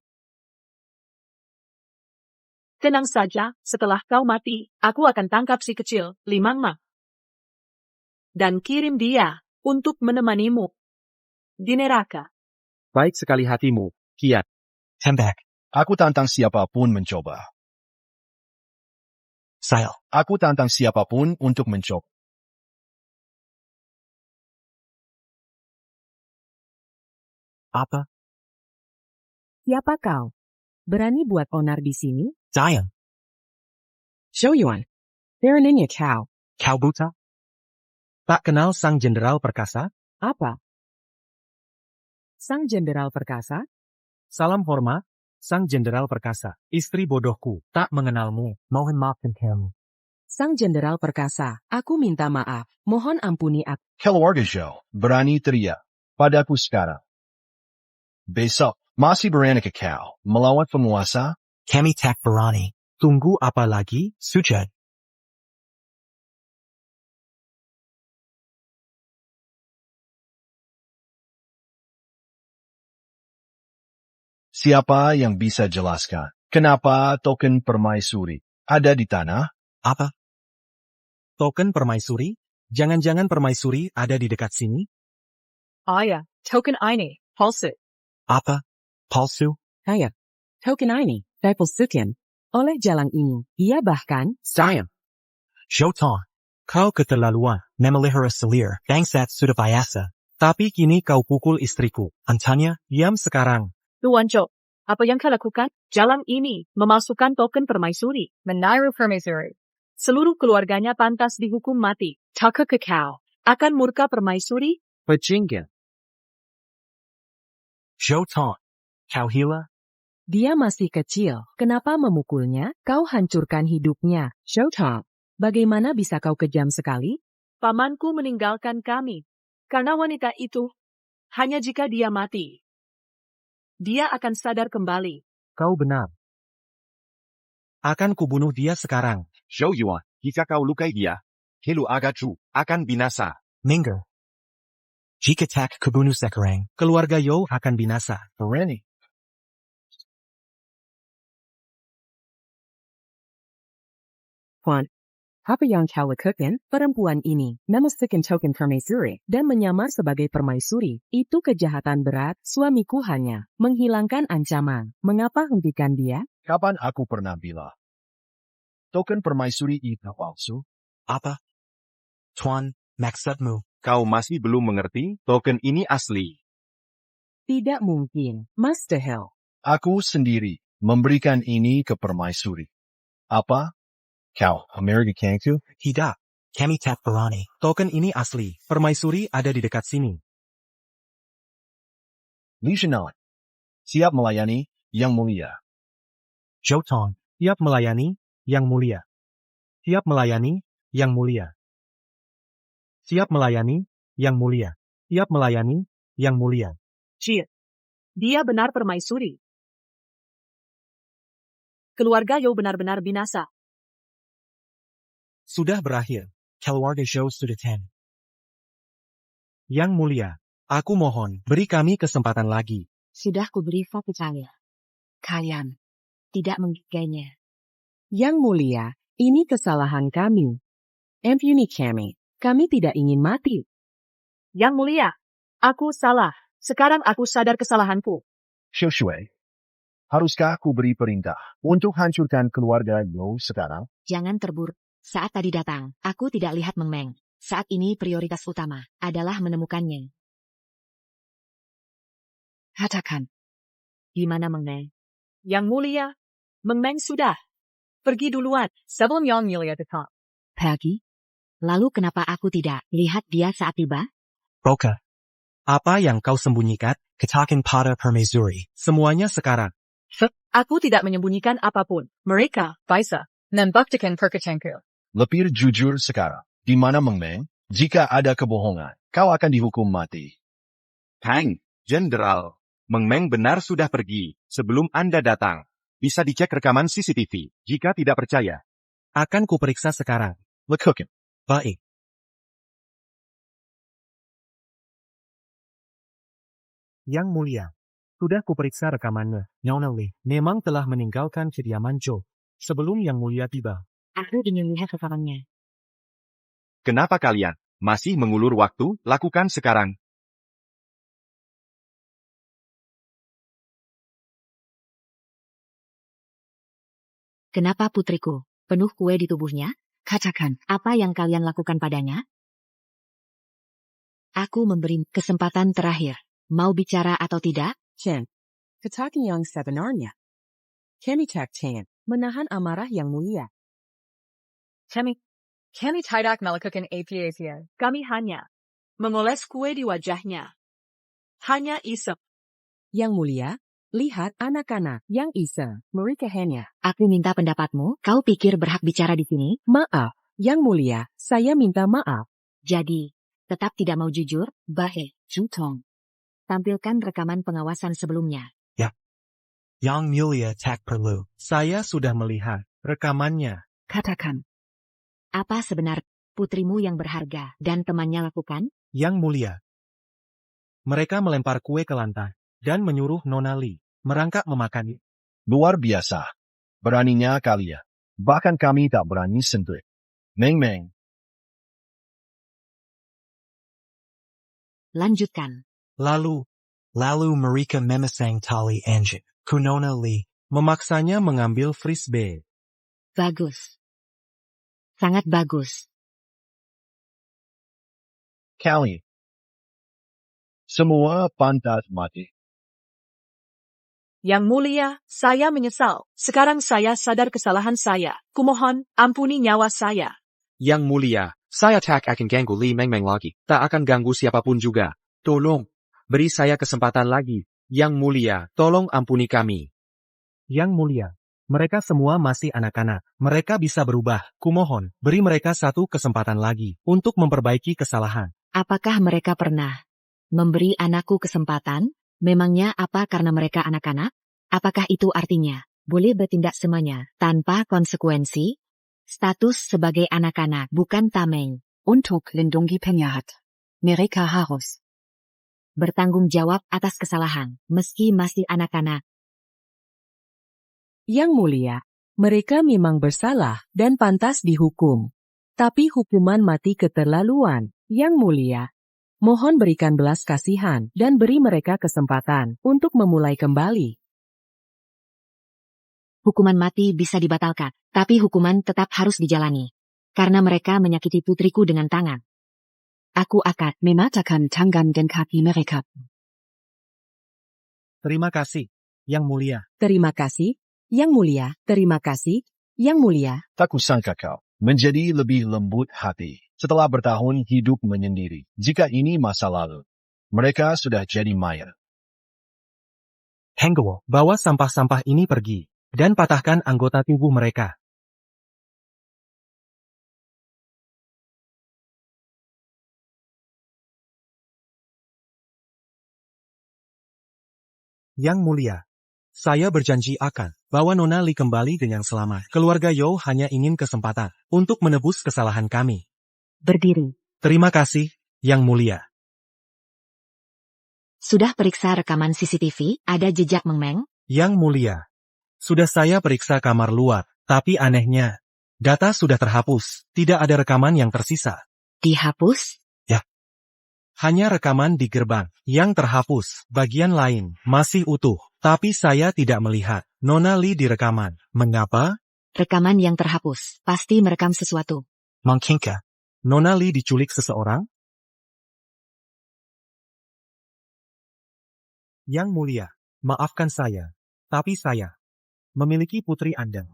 Tenang saja, setelah kau mati, aku akan tangkap si kecil, Limangma. Dan kirim dia untuk menemanimu di neraka. Baik sekali hatimu, Kiat. Tembak. Aku tantang siapapun mencoba. Sail. Aku tantang siapapun untuk mencoba. Apa? Siapa kau? Berani buat onar di sini? Sayang. Showyuan. Teraninya kau. Kau buta? Tak kenal sang jenderal perkasa? Apa? Sang jenderal perkasa? Salam hormat, sang jenderal perkasa. Istri bodohku, tak mengenalmu. Mohon maafkan kamu. Sang jenderal perkasa, aku minta maaf. Mohon ampuni aku. Keluarga Zhou berani teriak padaku sekarang. Besok, masih berani ke kau melawan penguasa? Kami tak berani. Tunggu apa lagi, Sujud? Siapa yang bisa jelaskan kenapa token permaisuri ada di tanah? Apa? Token permaisuri? Jangan-jangan permaisuri ada di dekat sini? Ya, token ini, palsu. Apa? Palsu? Kayak. Token ini, dipalsukan. Oleh jalan ini, ia bahkan... Sayang. Shoton. Kau keterlaluan, memelihara selir, bangsat sudah biasa. Tapi kini kau pukul istriku. Antanya, diam sekarang. Tuan Zhou, apa yang kau lakukan? Jalan ini memalsukan token permaisuri. Meniru permaisuri. Seluruh keluarganya pantas dihukum mati. Taka ke kau akan murka permaisuri? Pejingga. Shoton. Kau hila? Dia masih kecil. Kenapa memukulnya? Kau hancurkan hidupnya. Showtime. Bagaimana bisa kau kejam sekali? Pamanku meninggalkan kami. Karena wanita itu, hanya jika dia mati, dia akan sadar kembali. Kau benar. Akan kubunuh dia sekarang. Zhou Yuan, jika kau lukai dia, Helu Agachu akan binasa. Minggu. Jika tak kubunuh sekarang, keluarga Yao akan binasa. Berani. Puan, apa yang kau lakukan? Perempuan ini memasukkan token permaisuri dan menyamar sebagai permaisuri. Itu kejahatan berat. Suamiku hanya menghilangkan ancaman. Mengapa hentikan dia? Kapan aku pernah bilang? Token permaisuri itu palsu? Apa? Tuan, maksudmu? Kau masih belum mengerti? Token ini asli. Tidak mungkin, Master Hell. Aku sendiri memberikan ini ke permaisuri. Apa? Kau Amerika Kangku? Tidak. Kami tak berani. Token ini asli. Permaisuri ada di dekat sini. Li Shenai. Siap melayani, Yang Mulia. Shoton. Siap melayani, Yang Mulia. Siap melayani, Yang Mulia. Siap melayani, Yang Mulia. Siap melayani, Yang Mulia. Jia, dia benar permaisuri. Keluarga Yao benar-benar binasa. Sudah berakhir. Keluarga Zhou sudah 10. Yang Mulia, aku mohon, beri kami kesempatan lagi. Sudah kuberi percaya. Kalian tidak menggigainya. Yang Mulia, ini kesalahan kami. Ampuni kami. Kami tidak ingin mati. Yang Mulia, aku salah. Sekarang aku sadar kesalahanku. Xiu Shui. Haruskah aku beri perintah untuk hancurkan keluarga Yao sekarang? Jangan terburu. Saat tadi datang, aku tidak lihat Meng Meng. Saat ini prioritas utama adalah menemukannya. Katakan. Di mana Meng Meng? Yang Mulia, Meng Meng sudah pergi duluan. Sebelum Yang Mulia datang. Pergi? Lalu kenapa aku tidak lihat dia saat tiba? Boka. Apa yang kau sembunyikan? Katakan pada permaisuri. Semuanya sekarang. Aku tidak menyembunyikan apapun. Mereka, Bisa. Membuktikan perkatanku. Lebih jujur sekarang. Di mana Meng Meng? Jika ada kebohongan, kau akan dihukum mati. Tang, Jenderal. Meng Meng benar sudah pergi, sebelum Anda datang. Bisa dicek rekaman CCTV, jika tidak percaya. Akan kuperiksa sekarang. Lekukan. Baik. Yang Mulia, sudah kuperiksa rekamannya. Nona Li memang telah meninggalkan kediaman Joe sebelum Yang Mulia tiba. Aku ingin lihat rekamannya. Kenapa kalian masih mengulur waktu? Lakukan sekarang. Kenapa putriku penuh kue di tubuhnya? Katakan, apa yang kalian lakukan padanya? Aku memberi kesempatan terakhir. Mau bicara atau tidak? Chen, katakan yang sebenarnya. Kami tak Chen, menahan amarah Yang Mulia. Kami tidak melakukan apa-apa. kami hanya mengoles kue di wajahnya. Hanya isep. Yang Mulia, lihat anak-anak yang iseng. Mereka hanya. Aku minta pendapatmu, kau pikir berhak bicara di sini? Maaf, Yang Mulia, saya minta maaf. Jadi, tetap tidak mau jujur? Bahe, Jutong. Tampilkan rekaman pengawasan sebelumnya. Yang Mulia tak perlu. Saya sudah melihat rekamannya. Katakan. Apa sebenarnya putrimu yang berharga dan temannya lakukan? Yang Mulia. Mereka melempar kue ke lantai dan menyuruh Nona Li merangkak memakannya. Luar biasa. Beraninya kalian. Bahkan kami tak berani sentuh. Meng Meng. Lanjutkan. Lalu mereka memasang tali engine. Nona Li memaksanya mengambil frisbee. Bagus. Sangat bagus. Kalian. Semua pantas mati. Yang Mulia, saya menyesal. Sekarang saya sadar kesalahan saya. Kumohon, ampuni nyawa saya. Yang Mulia, saya tak akan ganggu Li Meng Meng lagi. Tak akan ganggu siapapun juga. Tolong, beri saya kesempatan lagi. Yang Mulia, tolong ampuni kami. Yang Mulia, mereka semua masih anak-anak. Mereka bisa berubah. Kumohon, beri mereka satu kesempatan lagi untuk memperbaiki kesalahan. Apakah mereka pernah memberi anakku kesempatan? Memangnya apa karena mereka anak-anak? Apakah itu artinya boleh bertindak semuanya tanpa konsekuensi? Status sebagai anak-anak bukan tameng. Untuk lindungi penjahat. Mereka harus bertanggung jawab atas kesalahan, meski masih anak-anak. Yang Mulia, mereka memang bersalah dan pantas dihukum. Tapi hukuman mati keterlaluan. Yang Mulia, mohon berikan belas kasihan dan beri mereka kesempatan untuk memulai kembali. Hukuman mati bisa dibatalkan, tapi hukuman tetap harus dijalani. Karena mereka menyakiti putriku dengan tangan. Aku akan mematahkan tangan dan kaki mereka. Terima kasih, Yang Mulia. Terima kasih, Yang Mulia. Terima kasih, Yang Mulia. Tak kusangka kau menjadi lebih lembut hati setelah bertahun hidup menyendiri. Jika ini masa lalu, mereka sudah jadi mayat. Hengguo, bawa sampah-sampah ini pergi dan patahkan anggota tubuh mereka. Yang Mulia, saya berjanji akan bawa Nona Li kembali dengan selamat. Keluarga You hanya ingin kesempatan untuk menebus kesalahan kami. Berdiri. Terima kasih, Yang Mulia. Sudah periksa rekaman CCTV, ada jejak Meng Meng? Yang Mulia, sudah saya periksa kamar luar, tapi anehnya, data sudah terhapus, tidak ada rekaman yang tersisa. Dihapus? Hanya rekaman di gerbang yang terhapus, bagian lain masih utuh, tapi saya tidak melihat Nona Li di rekaman. Mengapa? Rekaman yang terhapus, pasti merekam sesuatu. Mungkinkah Nona Li diculik seseorang? Yang Mulia, maafkan saya, tapi saya memiliki putri Anda.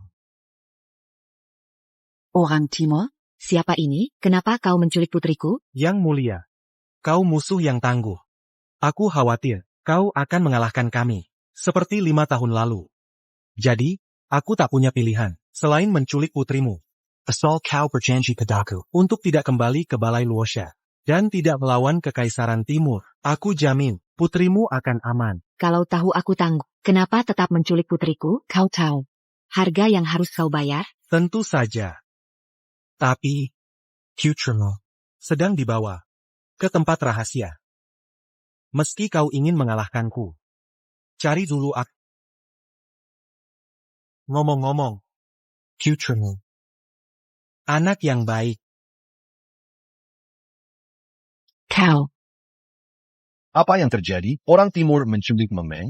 Orang Timur? Siapa ini? Kenapa kau menculik putriku? Yang mulia, kau musuh yang tangguh. Aku khawatir, kau akan mengalahkan kami, seperti 5 tahun lalu. Jadi, aku tak punya pilihan, selain menculik putrimu. Asal kau berjanji padaku, untuk tidak kembali ke Balai Luosha, dan tidak melawan Kekaisaran Timur, aku jamin, putrimu akan aman. Kalau tahu aku tangguh, kenapa tetap menculik putriku? Kau tahu harga yang harus kau bayar? Tentu saja. Tapi, putrimu sedang dibawa ke tempat rahasia. Meski kau ingin mengalahkanku, cari dulu aku. Ngomong-ngomong, putrimu, anak yang baik. Kau. Apa yang terjadi? Orang timur menculik Meng Meng?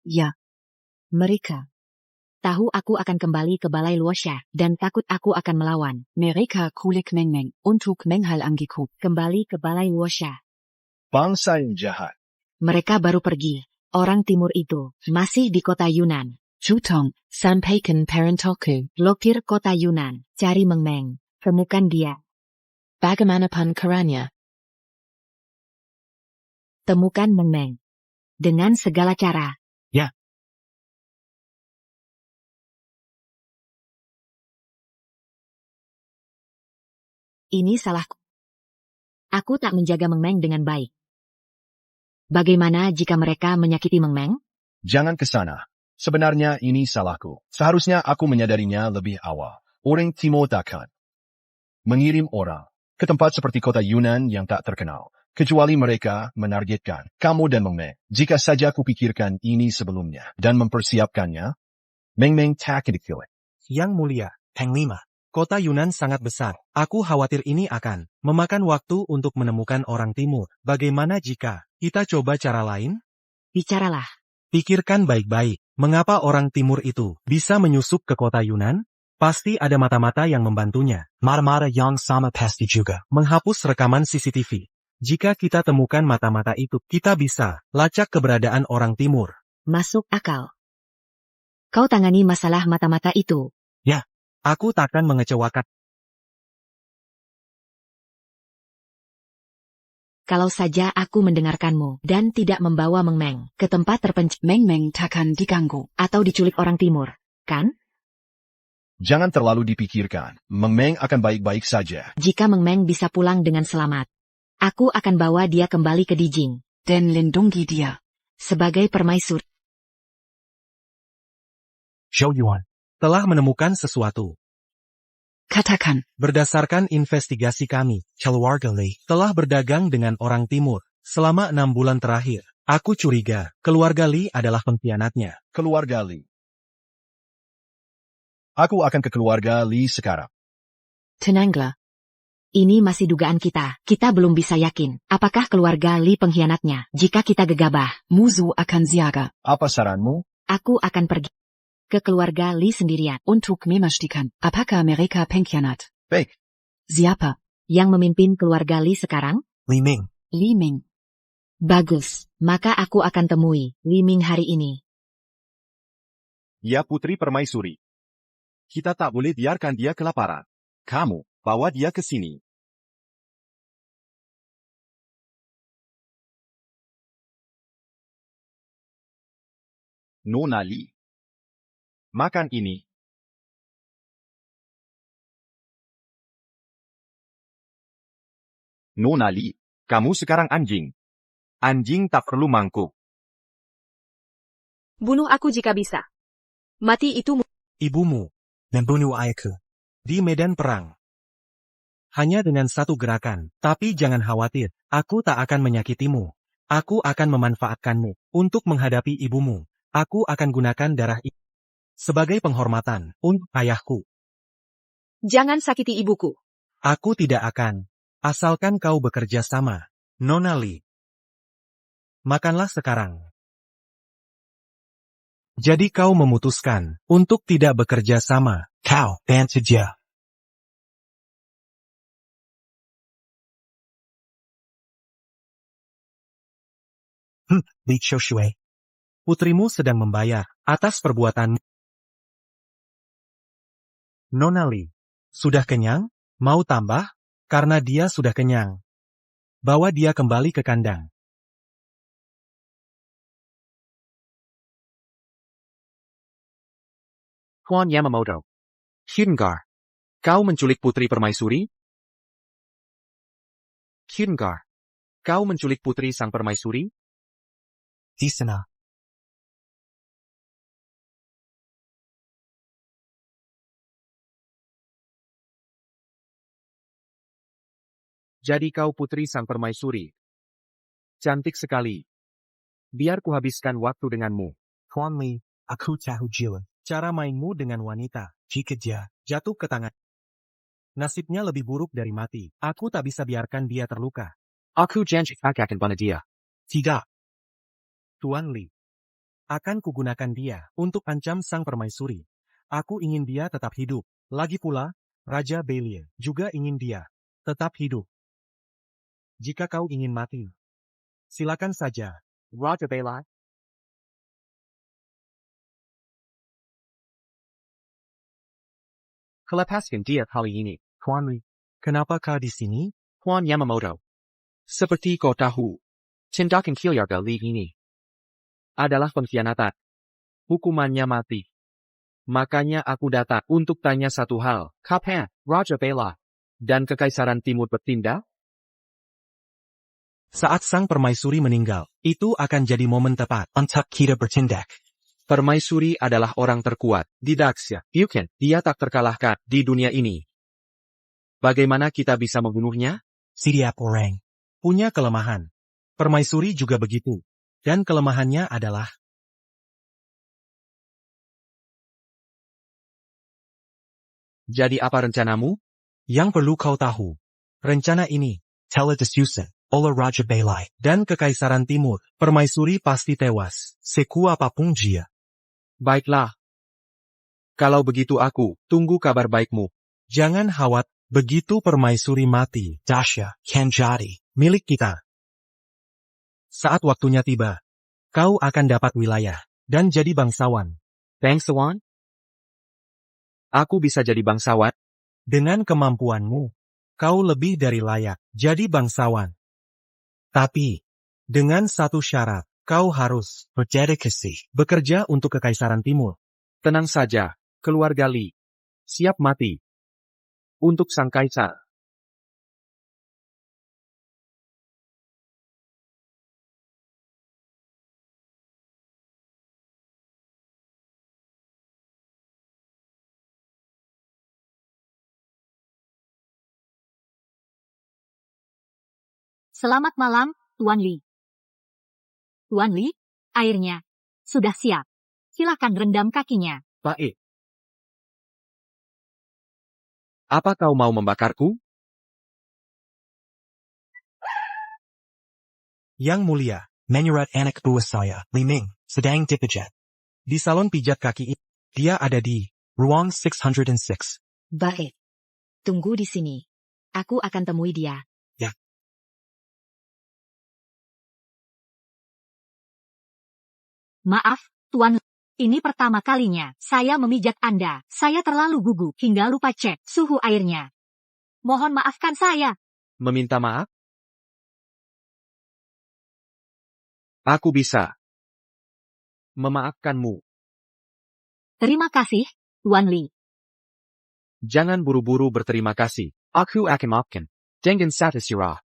Ya. Mereka tahu aku akan kembali ke Balai Luosha, dan takut aku akan melawan. Mereka kulik Meng Meng untuk menghalangiku kembali ke Balai Luosha. Bangsa yang jahat. Mereka baru pergi. Orang timur itu masih di kota Yunan. Jutong, sampaikan parentalku. Blokir kota Yunan. Cari Meng Meng. Temukan dia. Bagaimanapun caranya. Temukan Meng Meng. Dengan segala cara. Ya. Ini salahku. Aku tak menjaga Meng Meng dengan baik. Bagaimana jika mereka menyakiti Meng Meng? Jangan ke sana. Sebenarnya ini salahku. Seharusnya aku menyadarinya lebih awal. Orang timur takkan mengirim orang ke tempat seperti kota Yunan yang tak terkenal. Kecuali mereka menargetkan kamu dan Meng Meng. Jika saja aku pikirkan ini sebelumnya dan mempersiapkannya, Meng Meng tak diculik. Yang mulia, Panglima. Kota Yunan sangat besar. Aku khawatir ini akan memakan waktu untuk menemukan orang timur. Bagaimana jika kita coba cara lain? Bicaralah. Pikirkan baik-baik. Mengapa orang timur itu bisa menyusup ke kota Yunan? Pasti ada mata-mata yang membantunya. Mata-mata yang sama pasti juga menghapus rekaman CCTV. Jika kita temukan mata-mata itu, kita bisa lacak keberadaan orang timur. Masuk akal. Kau tangani masalah mata-mata itu. Ya. Aku takkan mengecewakan. Kalau saja aku mendengarkanmu dan tidak membawa Meng Meng ke tempat terpencil, Meng Meng takkan diganggu atau diculik orang timur, kan? Jangan terlalu dipikirkan. Meng Meng akan baik-baik saja. Jika Meng Meng bisa pulang dengan selamat, aku akan bawa dia kembali ke Dijing dan lindungi dia sebagai permaisuri. Zhou Yuan telah menemukan sesuatu. Katakan. Berdasarkan investigasi kami, keluarga Li telah berdagang dengan orang timur selama 6 bulan terakhir. Aku curiga, keluarga Li adalah pengkhianatnya. Keluarga Li. Aku akan ke keluarga Li sekarang. Tenanglah. Ini masih dugaan kita. Kita belum bisa yakin. Apakah keluarga Li pengkhianatnya? Jika kita gegabah, musuh akan siaga. Apa saranmu? Aku akan pergi ke keluarga Li sendirian untuk memastikan apakah mereka pengkhianat. Baik. Siapa yang memimpin keluarga Li sekarang? Li Ming. Li Ming. Bagus, maka aku akan temui Li Ming hari ini. Ya Putri Permaisuri. Kita tak boleh biarkan dia kelaparan. Kamu, bawa dia ke sini. Nona Li. Makan ini. Nona Li, kamu sekarang anjing. Anjing tak perlu mangkuk. Bunuh aku jika bisa. Mati itu Ibumu membunuh ayahku di medan perang. Hanya dengan satu gerakan, tapi jangan khawatir, aku tak akan menyakitimu. Aku akan memanfaatkanmu untuk menghadapi ibumu. Aku akan gunakan darah ibu sebagai penghormatan untuk ayahku. Jangan sakiti ibuku. Aku tidak akan, asalkan kau bekerja sama, Nona Li. Makanlah sekarang. Jadi kau memutuskan untuk tidak bekerja sama, kau dan saja. Li Qiushui. Putrimu sedang membayar atas perbuatanmu. Nona Li, sudah kenyang? Mau tambah? Karena dia sudah kenyang. Bawa dia kembali ke kandang. Tuan Yamamoto. Hyungar. Kau menculik putri permaisuri? Hyungar. Kau menculik putri sang permaisuri? Di sana. Jadi kau putri sang permaisuri. Cantik sekali. Biar kuhabiskan waktu denganmu. Tuan Li, aku tahu jalan. Cara mainmu dengan wanita. Jika dia jatuh ke tangan. Nasibnya lebih buruk dari mati. Aku tak bisa biarkan dia terluka. Aku janji akan bunuh dia. Tidak. Tuan Li. Akan kugunakan dia untuk ancam sang permaisuri. Aku ingin dia tetap hidup. Lagi pula, Raja Belia juga ingin dia tetap hidup. Jika kau ingin mati, silakan saja. Raja Belia. Lepaskan dia kali ini. Tuan Li, kenapa kau di sini? Tuan Yamamoto. Seperti kau tahu, tindakan keluarga Li ini adalah pengkhianatan. Hukumannya mati. Makanya aku datang untuk tanya satu hal. Kapan Raja Belia dan Kekaisaran Timur bertindak? Saat sang permaisuri meninggal, itu akan jadi momen tepat untuk kita bertindak. Permaisuri adalah orang terkuat di Daxia. Bukan, dia tak terkalahkan di dunia ini. Bagaimana kita bisa membunuhnya? Setiap orang punya kelemahan. Permaisuri juga begitu. Dan kelemahannya adalah jadi apa rencanamu? Yang perlu kau tahu. Rencana ini telah disusun oleh Raja Belia dan Kekaisaran Timur. Permaisuri pasti tewas. Sekuat apapun dia. Baiklah. Kalau begitu aku tunggu kabar baikmu. Jangan khawatir. Begitu permaisuri mati, Dasha akan jadi milik kita. Saat waktunya tiba, kau akan dapat wilayah dan jadi bangsawan. Bangsawan? Aku bisa jadi bangsawan? Dengan kemampuanmu, kau lebih dari layak jadi bangsawan. Tapi, dengan satu syarat, kau harus berdedikasi bekerja untuk Kekaisaran Timur. Tenang saja, keluarga Li. Siap mati. Untuk sang kaisar. Selamat malam, Tuan Li. Tuan Li, airnya sudah siap. Silakan rendam kakinya. Baik. Apa kau mau membakarku? Yang mulia, menurut anak buah saya, Li Ming, sedang dipijat. Di salon pijat kaki ini, dia ada di ruang 606. Baik. Tunggu di sini. Aku akan temui dia. Ya. Maaf, Tuan. Ini pertama kalinya saya memijat Anda. Saya terlalu gugup hingga lupa cek suhu airnya. Mohon maafkan saya. Meminta maaf? Aku bisa memaafkanmu. Terima kasih, Tuan Li. Jangan buru-buru berterima kasih. Aku akan maafkan. Dengan satu sirah.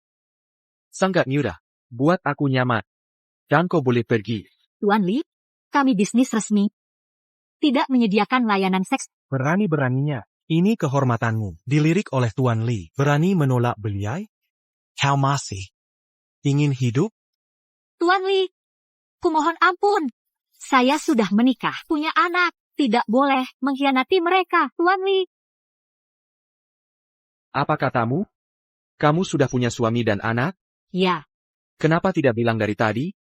Sangat mudah. Buat aku nyaman. Dan kau boleh pergi. Tuan Li, kami bisnis resmi. Tidak menyediakan layanan seks. Berani-beraninya. Ini kehormatanmu. Dilirik oleh Tuan Li. Berani menolak beliau? Kau masih ingin hidup? Tuan Li, kumohon ampun. Saya sudah menikah, punya anak. Tidak boleh mengkhianati mereka, Tuan Li. Apa katamu? Kamu sudah punya suami dan anak? Ya. Kenapa tidak bilang dari tadi?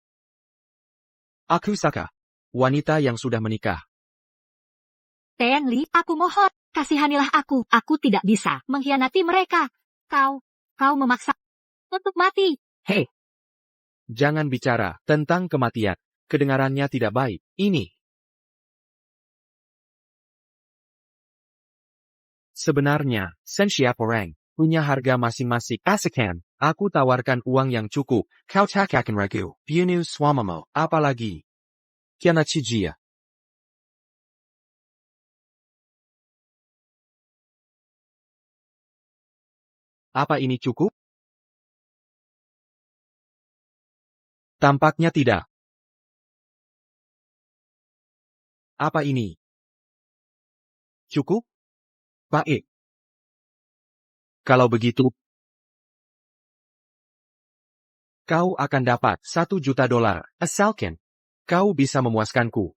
Aku Saka. Wanita yang sudah menikah. Tuan Li, aku mohon. Kasihanilah aku. Aku tidak bisa mengkhianati mereka. Kau memaksa untuk mati. Hei. Jangan bicara tentang kematian. Kedengarannya tidak baik. Ini. Sebenarnya, Sen siapa orang punya harga masing-masing. Asakan, aku tawarkan uang yang cukup. Kau tak akan ragu. Bunu swamamo, apalagi. Kiana Chijia. Apa ini cukup? Tampaknya tidak. Apa ini? Cukup? Baik. Kalau begitu, kau akan dapat $1 juta, asalkan kau bisa memuaskanku.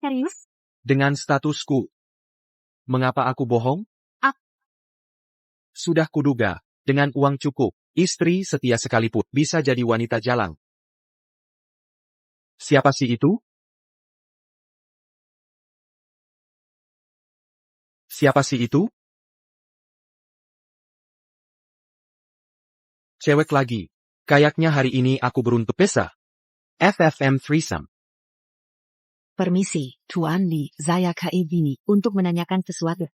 Serius? Dengan statusku. Mengapa aku bohong? Sudah kuduga, dengan uang cukup, istri setia sekalipun bisa jadi wanita jalang. Siapa sih itu? Siapa sih itu? Cewek lagi. Kayaknya hari ini aku beruntung pesa. FFM threesome. Permisi, Tuan Li, saya Kaibini, untuk menanyakan sesuatu.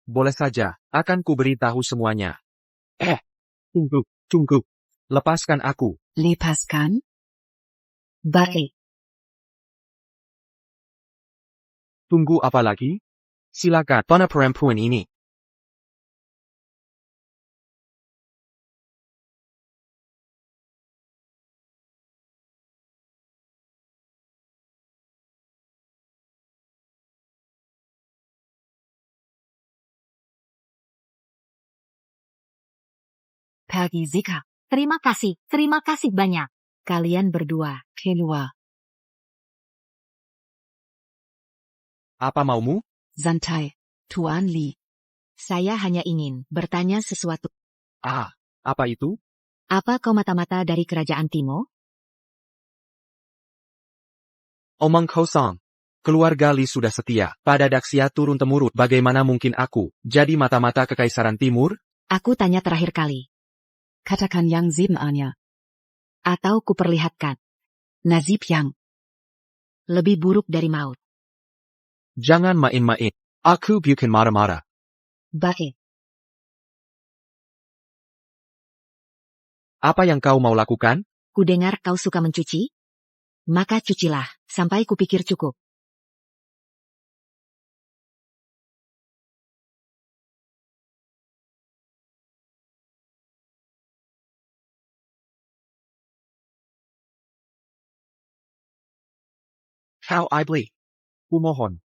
Boleh saja, akan kuberitahu semuanya. Tunggu. Lepaskan aku. Lepaskan? Baik. Tunggu apa lagi? Silakan, pana perempuan ini. Pagi Zika, Terima kasih banyak. kalian berdua, keluar. Apa maumu? Santai, Tuan Li. Saya hanya ingin bertanya sesuatu. Apa itu? Apa kau mata-mata dari kerajaan Timo? Omong kosong. Keluarga Li sudah setia pada Daxia turun-temurun. Bagaimana mungkin aku jadi mata-mata kekaisaran timur? Aku tanya terakhir kali. Katakan yang sebenarnya. Atau kuperlihatkan. Nasib yang lebih buruk dari maut. Jangan main-main. Aku bukan marah-marah. Baik. Apa yang kau mau lakukan? Kudengar kau suka mencuci? Maka cucilah, sampai kupikir cukup. Kau Ibli. Kumohon.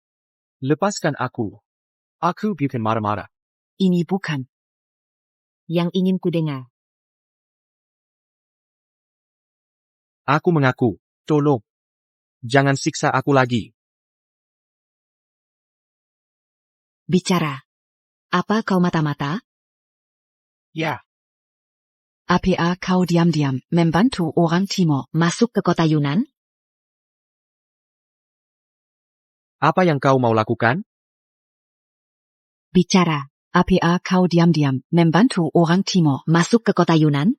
Lepaskan aku. Aku bukan marah-marah. Ini bukan yang ingin kudengar. Aku mengaku. Tolong. Jangan siksa aku lagi. Bicara. Apa kau mata-mata? Ya. Apa kau diam-diam membantu orang Timur masuk ke kota Yunan? Apa yang kau mau lakukan? Bicara. Apa kau diam-diam membantu orang Timur masuk ke kota Yunan?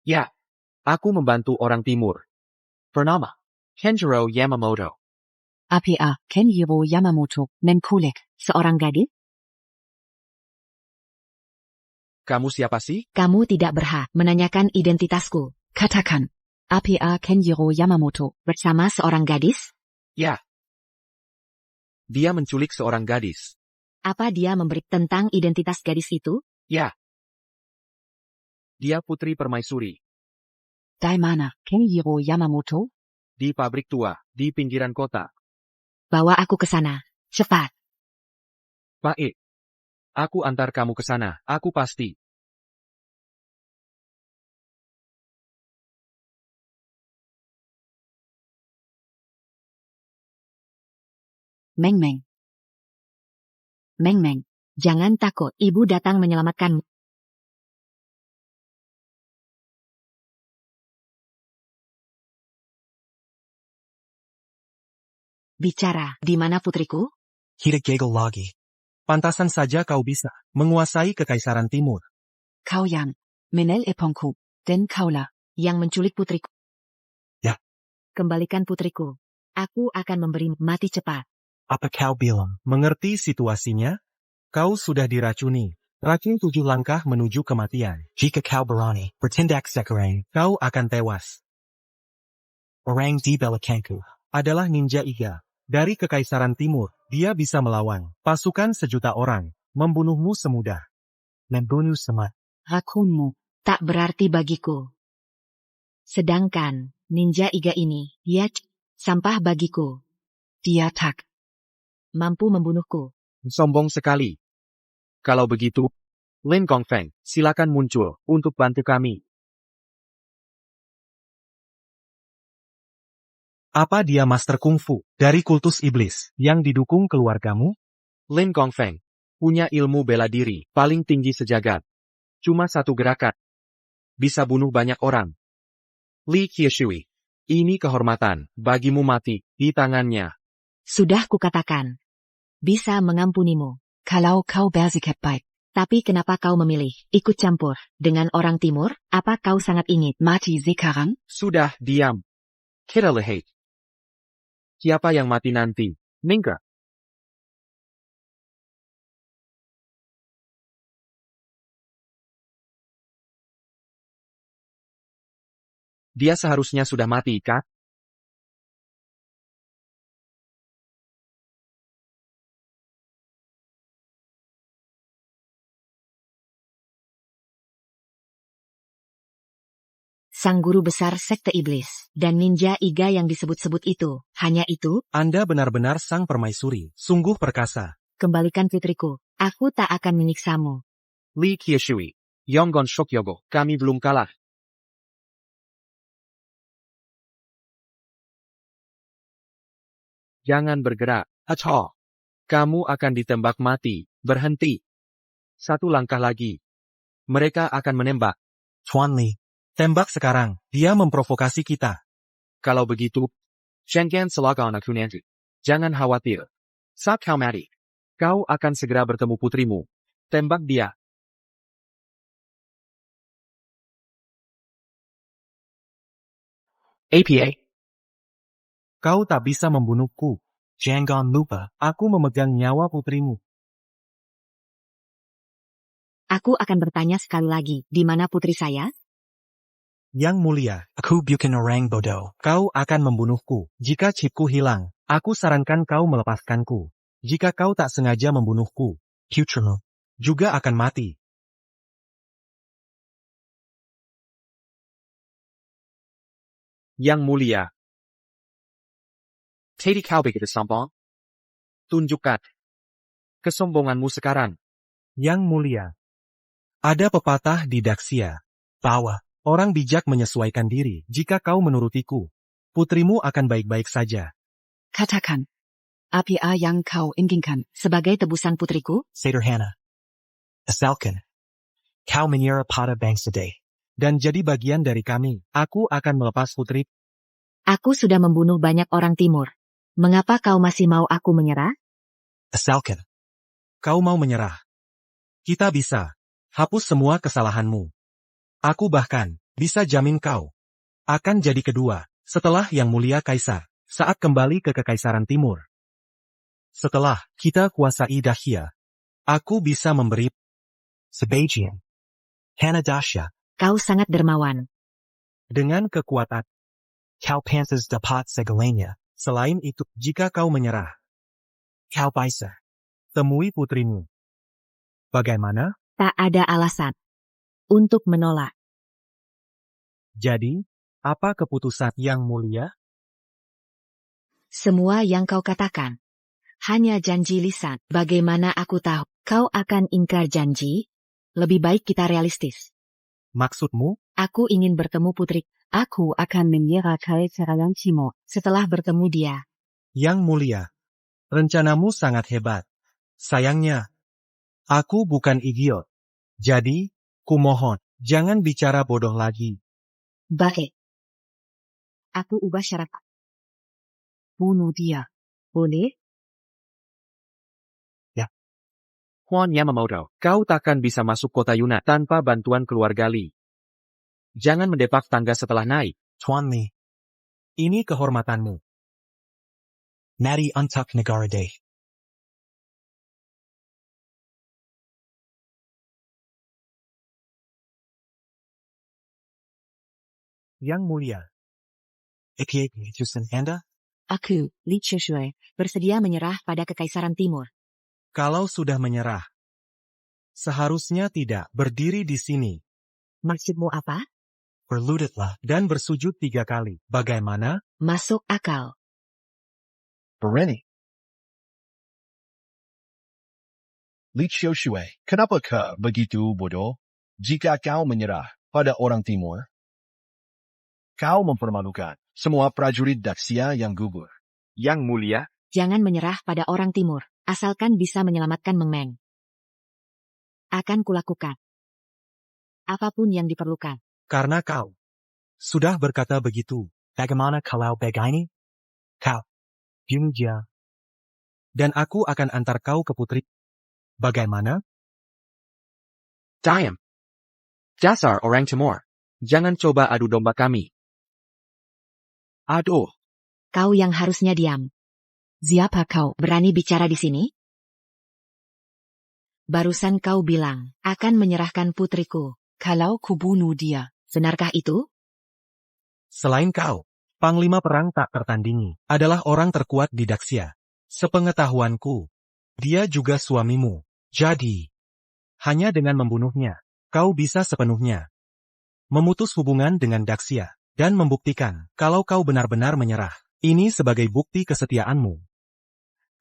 Ya. Aku membantu orang timur. Bernama Kenjiro Yamamoto. Apa Kenjiro Yamamoto menculik seorang gadis? Kamu siapa sih? Kamu tidak berhak menanyakan identitasku. Katakan. Apa Kenjiro Yamamoto bersama seorang gadis? Ya. Dia menculik seorang gadis. Apa dia memberi tentang identitas gadis itu? Ya. Dia putri permaisuri. Dari mana, Kenjiro Yamamoto? Di pabrik tua, di pinggiran kota. Bawa aku ke sana. Cepat. Baik. Aku antar kamu ke sana, aku pasti. Meng-meng. Meng-meng, jangan takut, ibu datang menyelamatkanmu. Bicara, di mana putriku? Kita gagal lagi. Pantasan saja kau bisa menguasai kekaisaran timur. Kau yang menel epongku, dan kaulah yang menculik putriku. Ya. Kembalikan putriku. Aku akan memberi mati cepat. Apa kau bilang? Mengerti situasinya? Kau sudah diracuni. Racun 7 langkah menuju kematian. Jika kau berani bertindak sekarang, kau akan tewas. Orang di belakangku adalah Ninja Iga. Dari Kekaisaran Timur, dia bisa melawan pasukan 1.000.000 orang, membunuhmu semudah. Membunuh semut. Rakunmu tak berarti bagiku. Sedangkan Ninja Iga ini, dia sampah bagiku. Dia tak mampu membunuhku. Sombong sekali. Kalau begitu, Lin Gongfeng, silakan muncul untuk bantu kami. Apa dia master kungfu dari kultus iblis yang didukung keluargamu? Lin Gongfeng punya ilmu bela diri paling tinggi sejagat. Cuma satu gerakan bisa bunuh banyak orang. Li Qiushui, ini kehormatan bagimu mati di tangannya. Sudah kukatakan. Bisa mengampunimu. Kalau kau bersikap baik. Tapi kenapa kau memilih ikut campur dengan orang timur? Apa kau sangat ingin mati sekarang? Sudah, diam. Kita lihat. Siapa yang mati nanti? Ningka. Dia seharusnya sudah mati, kah? Sang guru besar sekte iblis, dan Ninja Iga yang disebut-sebut itu, hanya itu? Anda benar-benar sang permaisuri, sungguh perkasa. Kembalikan putriku, aku tak akan menyiksamu. Li Qiushui, Yonggon Shokyogo, kami belum kalah. Jangan bergerak, Acho. Kamu akan ditembak mati, berhenti. 1 langkah lagi. Mereka akan menembak. Chuan Li, tembak sekarang, dia memprovokasi kita. Kalau begitu, Shenzhen Selagon aku nanti. Jangan khawatir. Saat kau mati, kau akan segera bertemu putrimu. Tembak dia. APA. Kau tak bisa membunuhku. Jangan lupa, aku memegang nyawa putrimu. Aku akan bertanya sekali lagi, di mana putri saya? Yang mulia, aku bukan orang bodoh. Kau akan membunuhku. Jika chipku hilang, aku sarankan kau melepaskanku. Jika kau tak sengaja membunuhku, putrimu juga akan mati. Yang mulia. Tadi kau begitu sombong? Tunjukkan kesombonganmu sekarang. Yang mulia. Ada pepatah di Daxia bahwa orang bijak menyesuaikan diri. Jika kau menurutiku, putrimu akan baik-baik saja. Katakan. Apa yang kau inginkan sebagai tebusan putriku? Sederhana. Asalkan kau menyerah pada bangsa Dai dan jadi bagian dari kami, aku akan melepas putri. Aku sudah membunuh banyak orang timur. Mengapa kau masih mau aku menyerah? Asalkan kau mau menyerah. Kita bisa hapus semua kesalahanmu. Aku bahkan bisa jamin kau akan jadi kedua setelah Yang Mulia Kaisar saat kembali ke Kekaisaran Timur. Setelah kita kuasai Daxia, aku bisa memberi sebagian Hanadasha. Kau sangat dermawan. Dengan kekuatan, kau pantas dapat segalanya. Selain itu, jika kau menyerah, kau bisa temui putrimu. Bagaimana? Tak ada alasan untuk menolak. Jadi, apa keputusan Yang Mulia? Semua yang kau katakan. Hanya janji lisan. Bagaimana aku tahu kau akan ingkar janji? Lebih baik kita realistis. Maksudmu? Aku ingin bertemu putri. Aku akan menyerah Kekaisaran Timur setelah bertemu dia. Yang Mulia, rencanamu sangat hebat. Sayangnya, aku bukan idiot. Jadi, kumohon, jangan bicara bodoh lagi. Baik. Aku ubah syarat. Bunuh dia. Boleh? Huan Yamamoto, kau takkan bisa masuk kota Yuna tanpa bantuan keluarga Li. Jangan mendepak tangga setelah naik. Tuan Li, ini kehormatanmu. Mari untuk negara Dai. Yang Mulia. Aka Jusen Anda? Aku, Li Chishue, bersedia menyerah pada Kekaisaran Timur. Kalau sudah menyerah, seharusnya tidak berdiri di sini. Maksudmu apa? Berlututlah dan bersujud 3 kali. Bagaimana? Masuk akal. Berani. Li Chishue, kenapa kau begitu bodoh? Jika kau menyerah pada orang timur, kau mempermalukan semua prajurit Daxia yang gugur. Yang Mulia, Jangan menyerah pada orang timur, asalkan bisa menyelamatkan Meng Meng. Akan kulakukan. Apapun yang diperlukan. Karena kau sudah berkata begitu. Bagaimana kalau begini? Kau, Yunjia. Dan aku akan antar kau ke putri. Bagaimana? Diam. Dasar orang Timur. Jangan coba adu domba kami. Aduh, Kau yang harusnya diam. Siapa kau berani bicara di sini? Barusan kau bilang, akan menyerahkan putriku, kalau kubunuh dia. Benarkah itu? Selain kau, Panglima Perang tak tertandingi, adalah orang terkuat di Daxia. Sepengetahuanku, dia juga suamimu. Jadi, hanya dengan membunuhnya, kau bisa sepenuhnya memutus hubungan dengan Daxia, dan membuktikan kalau kau benar-benar menyerah. Ini sebagai bukti kesetiaanmu.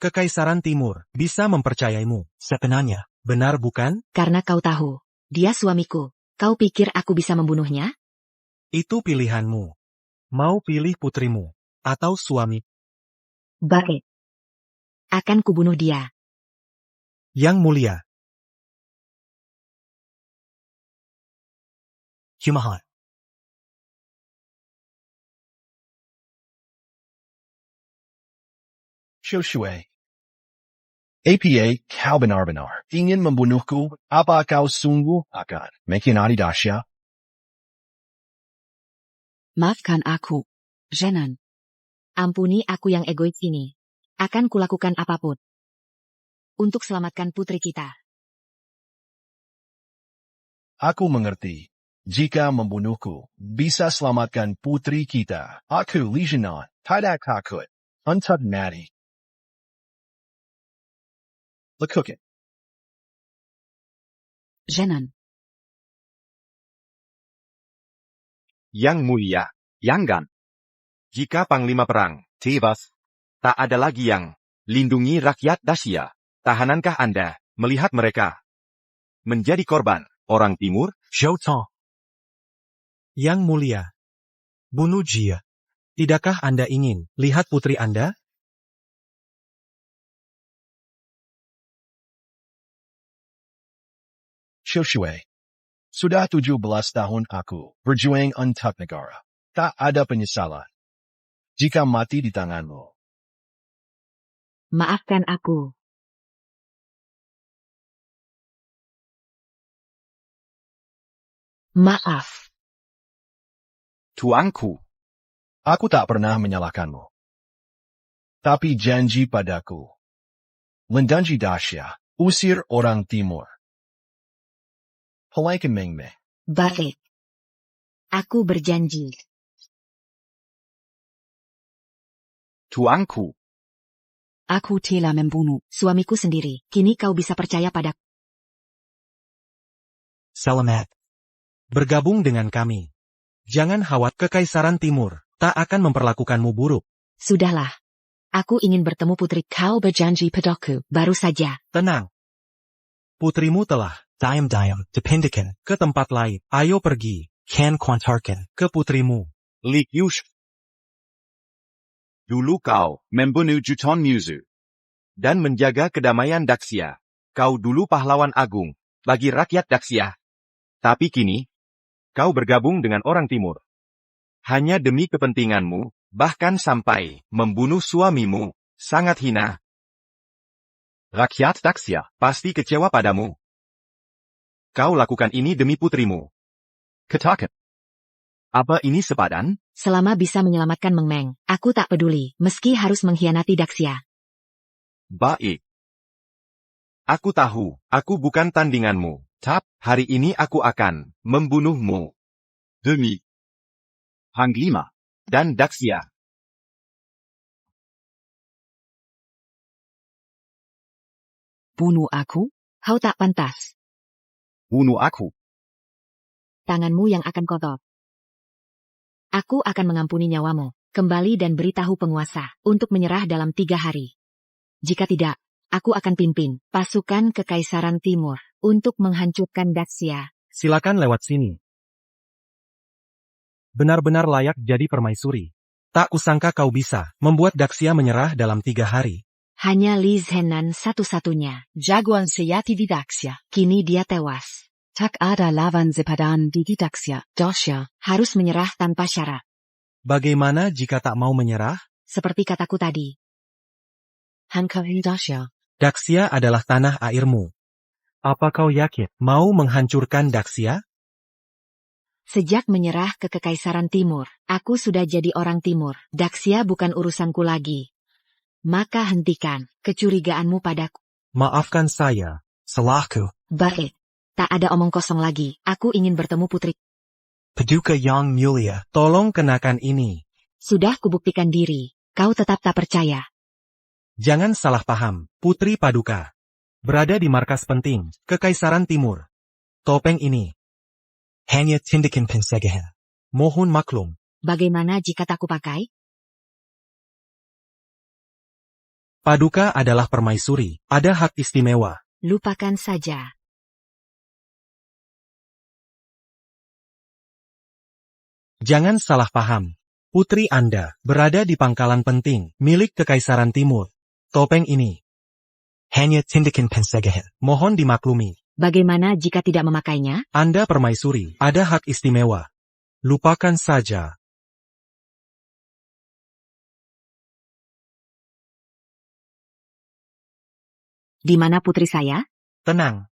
Kekaisaran Timur bisa mempercayaimu. Sebenarnya, benar bukan? Karena kau tahu, dia suamiku. Kau pikir aku bisa membunuhnya? Itu pilihanmu. Mau pilih putrimu, atau suami. Baik. Akan kubunuh dia. Yang Mulia. Kumaha. Chishue. APA kau benar-benar ingin membunuhku, apa kau sungguh akan mengkhianati Daxia? Maafkan aku, Zhenan. Ampuni aku yang egois ini. Akan kulakukan apapun. Untuk selamatkan putri kita. Aku mengerti. Jika membunuhku, bisa selamatkan putri kita. Aku Li Zhenan, tidak takut. Untuk mati. Lakukan. Zhenan. Yang Mulia, Yanggan. Jika Panglima Perang, Tebas, tak ada lagi yang lindungi rakyat Daxia, tahanankah Anda melihat mereka menjadi korban orang timur? Zhou. Yang Mulia. Bunuh Jia. Tidakkah Anda ingin lihat putri Anda? Chishue. Sudah 17 tahun aku berjuang untuk negara. Tak ada penyesalan. Jika mati di tanganmu. Maafkan aku. Maaf. Tuanku, Aku tak pernah menyalahkanmu. Tapi janji padaku. Lendanji Daxia, usir orang timur. Palaikan Meng Meng. Baik. Aku berjanji. tuanku, Aku telah membunuh suamiku sendiri. Kini kau bisa percaya padaku. Selamat. Bergabung dengan kami. Jangan khawatir, Kekaisaran Timur tak akan memperlakukanmu buruk. Sudahlah. Aku ingin bertemu putri. Kau berjanji padaku baru saja. Tenang. Putrimu telah diam dipindahkan ke tempat lain. Ayo pergi. Kan kuantarkan ke putrimu. Li Yush. Dulu kau membunuh Juton Muzu dan menjaga kedamaian Daxia. Kau dulu pahlawan agung bagi rakyat Daxia. Tapi kini, kau bergabung dengan orang timur. Hanya demi kepentinganmu, bahkan sampai membunuh suamimu, sangat hina. Rakyat Daxia pasti kecewa padamu. Kau lakukan ini demi putrimu. Katakan. Apa ini sepadan? Selama bisa menyelamatkan Meng Meng, aku tak peduli, meski harus mengkhianati Daxia. Baik. Aku tahu, aku bukan tandinganmu. Tapi, hari ini aku akan membunuhmu. Demi Panglima, dan Daxia. Bunuh aku? Kau tak pantas. Bunuh aku. Tanganmu yang akan kotor. Aku akan mengampuni nyawamu. Kembali dan beritahu penguasa untuk menyerah dalam 3 hari. Jika tidak, aku akan pimpin pasukan Kekaisaran Timur untuk menghancurkan Daxia. Silakan lewat sini. Benar-benar layak jadi permaisuri. Tak kusangka kau bisa membuat Daxia menyerah dalam 3 hari. Hanya Li Zhenan satu-satunya jagoan sejati di Daxia. Kini dia tewas. Tak ada lawan sepadan di Daxia. Daxia harus menyerah tanpa syarat. Bagaimana jika tak mau menyerah? Seperti kataku tadi. Hankali Daxia. Daxia adalah tanah airmu. Apa kau yakin mau menghancurkan Daxia? Sejak menyerah ke Kekaisaran Timur, aku sudah jadi orang Timur. Daxia bukan urusanku lagi. Maka hentikan kecurigaanmu padaku. Maafkan saya, salahku. Baik. Tak ada omong kosong lagi. Aku ingin bertemu putri. Paduka Yang Mulia, tolong kenakan ini. Sudah kubuktikan diri. Kau tetap tak percaya. Jangan salah paham, Putri Paduka. Berada di markas penting, Kekaisaran Timur. Topeng ini. Hanya tindakan pencegahan. Mohon maklum. Bagaimana jika tak kupakai? Paduka adalah permaisuri, ada hak istimewa. Lupakan saja. Jangan salah paham. Putri Anda berada di pangkalan penting, milik Kekaisaran Timur. Topeng ini. Hanya tindakan pencegahan. Mohon dimaklumi. Bagaimana jika tidak memakainya? Anda permaisuri, ada hak istimewa. Lupakan saja. Di mana putri saya? Tenang.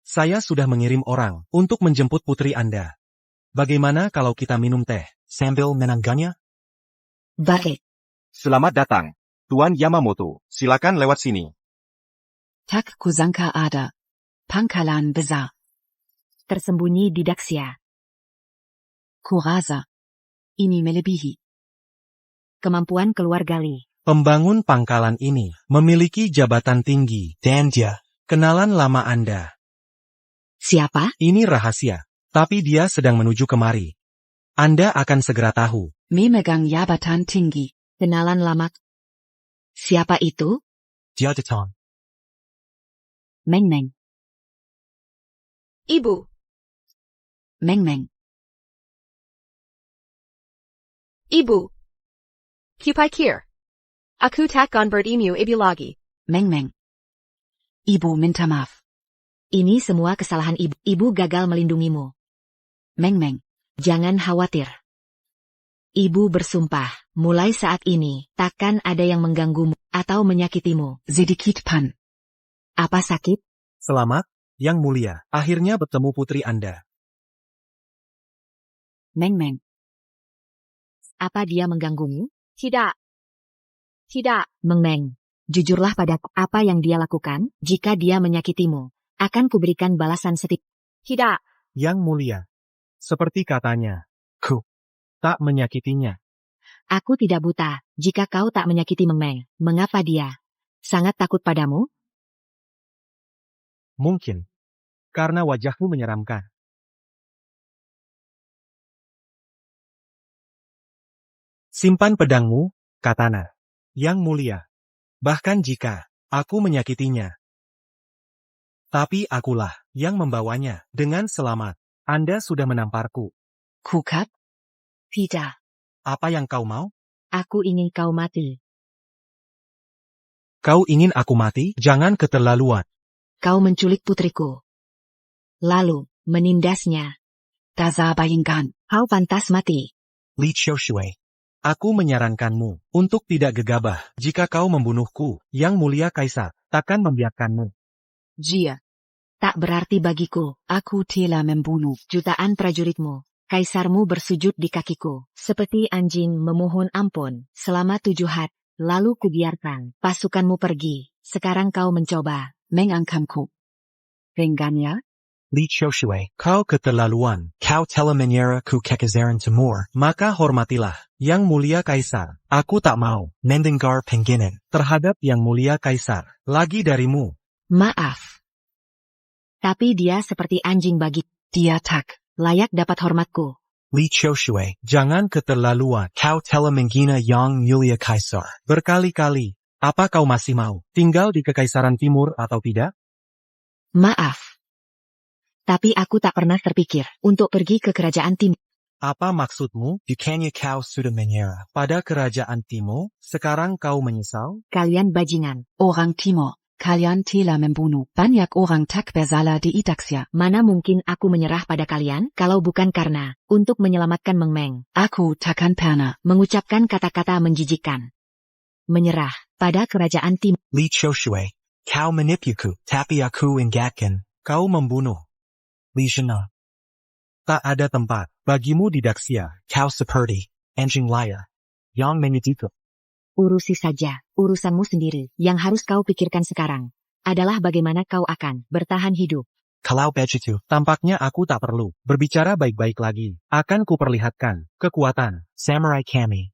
Saya sudah mengirim orang untuk menjemput putri Anda. Bagaimana kalau kita minum teh sambil menangganya? Baik. Selamat datang, Tuan Yamamoto. Silakan lewat sini. Tak kusangka ada pangkalan besar tersembunyi di Daxia. Kurasa ini melebihi kemampuan keluarga Li. Pembangun pangkalan ini memiliki jabatan tinggi dan dia kenalan lama Anda. Siapa? Ini rahasia, tapi dia sedang menuju kemari. Anda akan segera tahu. Memegang jabatan tinggi. Kenalan lama. Siapa itu? Dia datang. Meng Meng. Ibu, Meng Meng. Ibu. Kupikir. Aku takkan bertemu ibu lagi. Meng Meng. Ibu minta maaf. Ini semua kesalahan ibu. Ibu gagal melindungimu. Meng Meng. Jangan khawatir. Ibu bersumpah, mulai saat ini, takkan ada yang mengganggumu atau menyakitimu. Sedikit pan. Apa sakit? Selamat, Yang Mulia. Akhirnya bertemu putri Anda. Meng Meng. Apa dia mengganggumu? Tidak. Tidak. Meng Meng. Jujurlah padaku apa yang dia lakukan. Jika dia menyakitimu, akan kuberikan balasan setik. Tidak. Yang Mulia. Seperti katanya, ku tak menyakitinya. Aku tidak buta. Jika kau tak menyakiti Meng Meng, mengapa dia sangat takut padamu? Mungkin. Karena wajahmu menyeramkan. Simpan pedangmu, katana. Yang Mulia. Bahkan jika aku menyakitinya. Tapi akulah yang membawanya dengan selamat. Anda sudah menamparku. Kukat? Tidak. Apa yang kau mau? Aku ingin kau mati. Kau ingin aku mati? Jangan keterlaluan. Kau menculik putriku. Lalu, menindasnya. Taza bayangkan, kau pantas mati. Li Xiaoshui. Aku menyarankanmu untuk tidak gegabah. Jika kau membunuhku, Yang Mulia Kaisar takkan membiarkanmu. Jia. Tak berarti bagiku, aku telah membunuh jutaan prajuritmu. Kaisarmu bersujud di kakiku, seperti anjing memohon ampun, selama 7 hari. Lalu kubiarkan pasukanmu pergi. Sekarang kau mencoba mengangkatku. Rengganya? Li Qiushue, kau keterlaluan, kau telah menyerah ku Kekaisaran Timur, maka hormatilah, Yang Mulia Kaisar. Aku tak mau mendengar penghinaan terhadap Yang Mulia Kaisar, lagi darimu. Maaf. Tapi dia seperti anjing bagi. Dia tak layak dapat hormatku. Li Qiushue, jangan keterlaluan, kau telah menghina Yang Mulia Kaisar. Berkali-kali, apa kau masih mau tinggal di Kekaisaran Timur atau tidak? Maaf. Tapi aku tak pernah terpikir untuk pergi ke Kerajaan Timur. Apa maksudmu? Bukannya kau sudah menyerah pada Kerajaan Timur, sekarang kau menyesal? Kalian bajingan, orang Timur. Kalian telah membunuh banyak orang tak bersalah di Itaxia. Mana mungkin aku menyerah pada kalian, kalau bukan karena, untuk menyelamatkan Meng Meng. Aku takkan pernah mengucapkan kata-kata menjijikkan. Menyerah pada Kerajaan Timur. Li Qiushue, kau menipuku, tapi aku ingatkan, kau membunuh. Li Zhena. Tak ada tempat bagimu di Daxia, kau seperti anjing liar yang menitipu. Urusi saja, urusanmu sendiri. Yang harus kau pikirkan sekarang adalah bagaimana kau akan bertahan hidup. Kalau begitu, tampaknya aku tak perlu berbicara baik-baik lagi. Akan kuperlihatkan kekuatan samurai kami.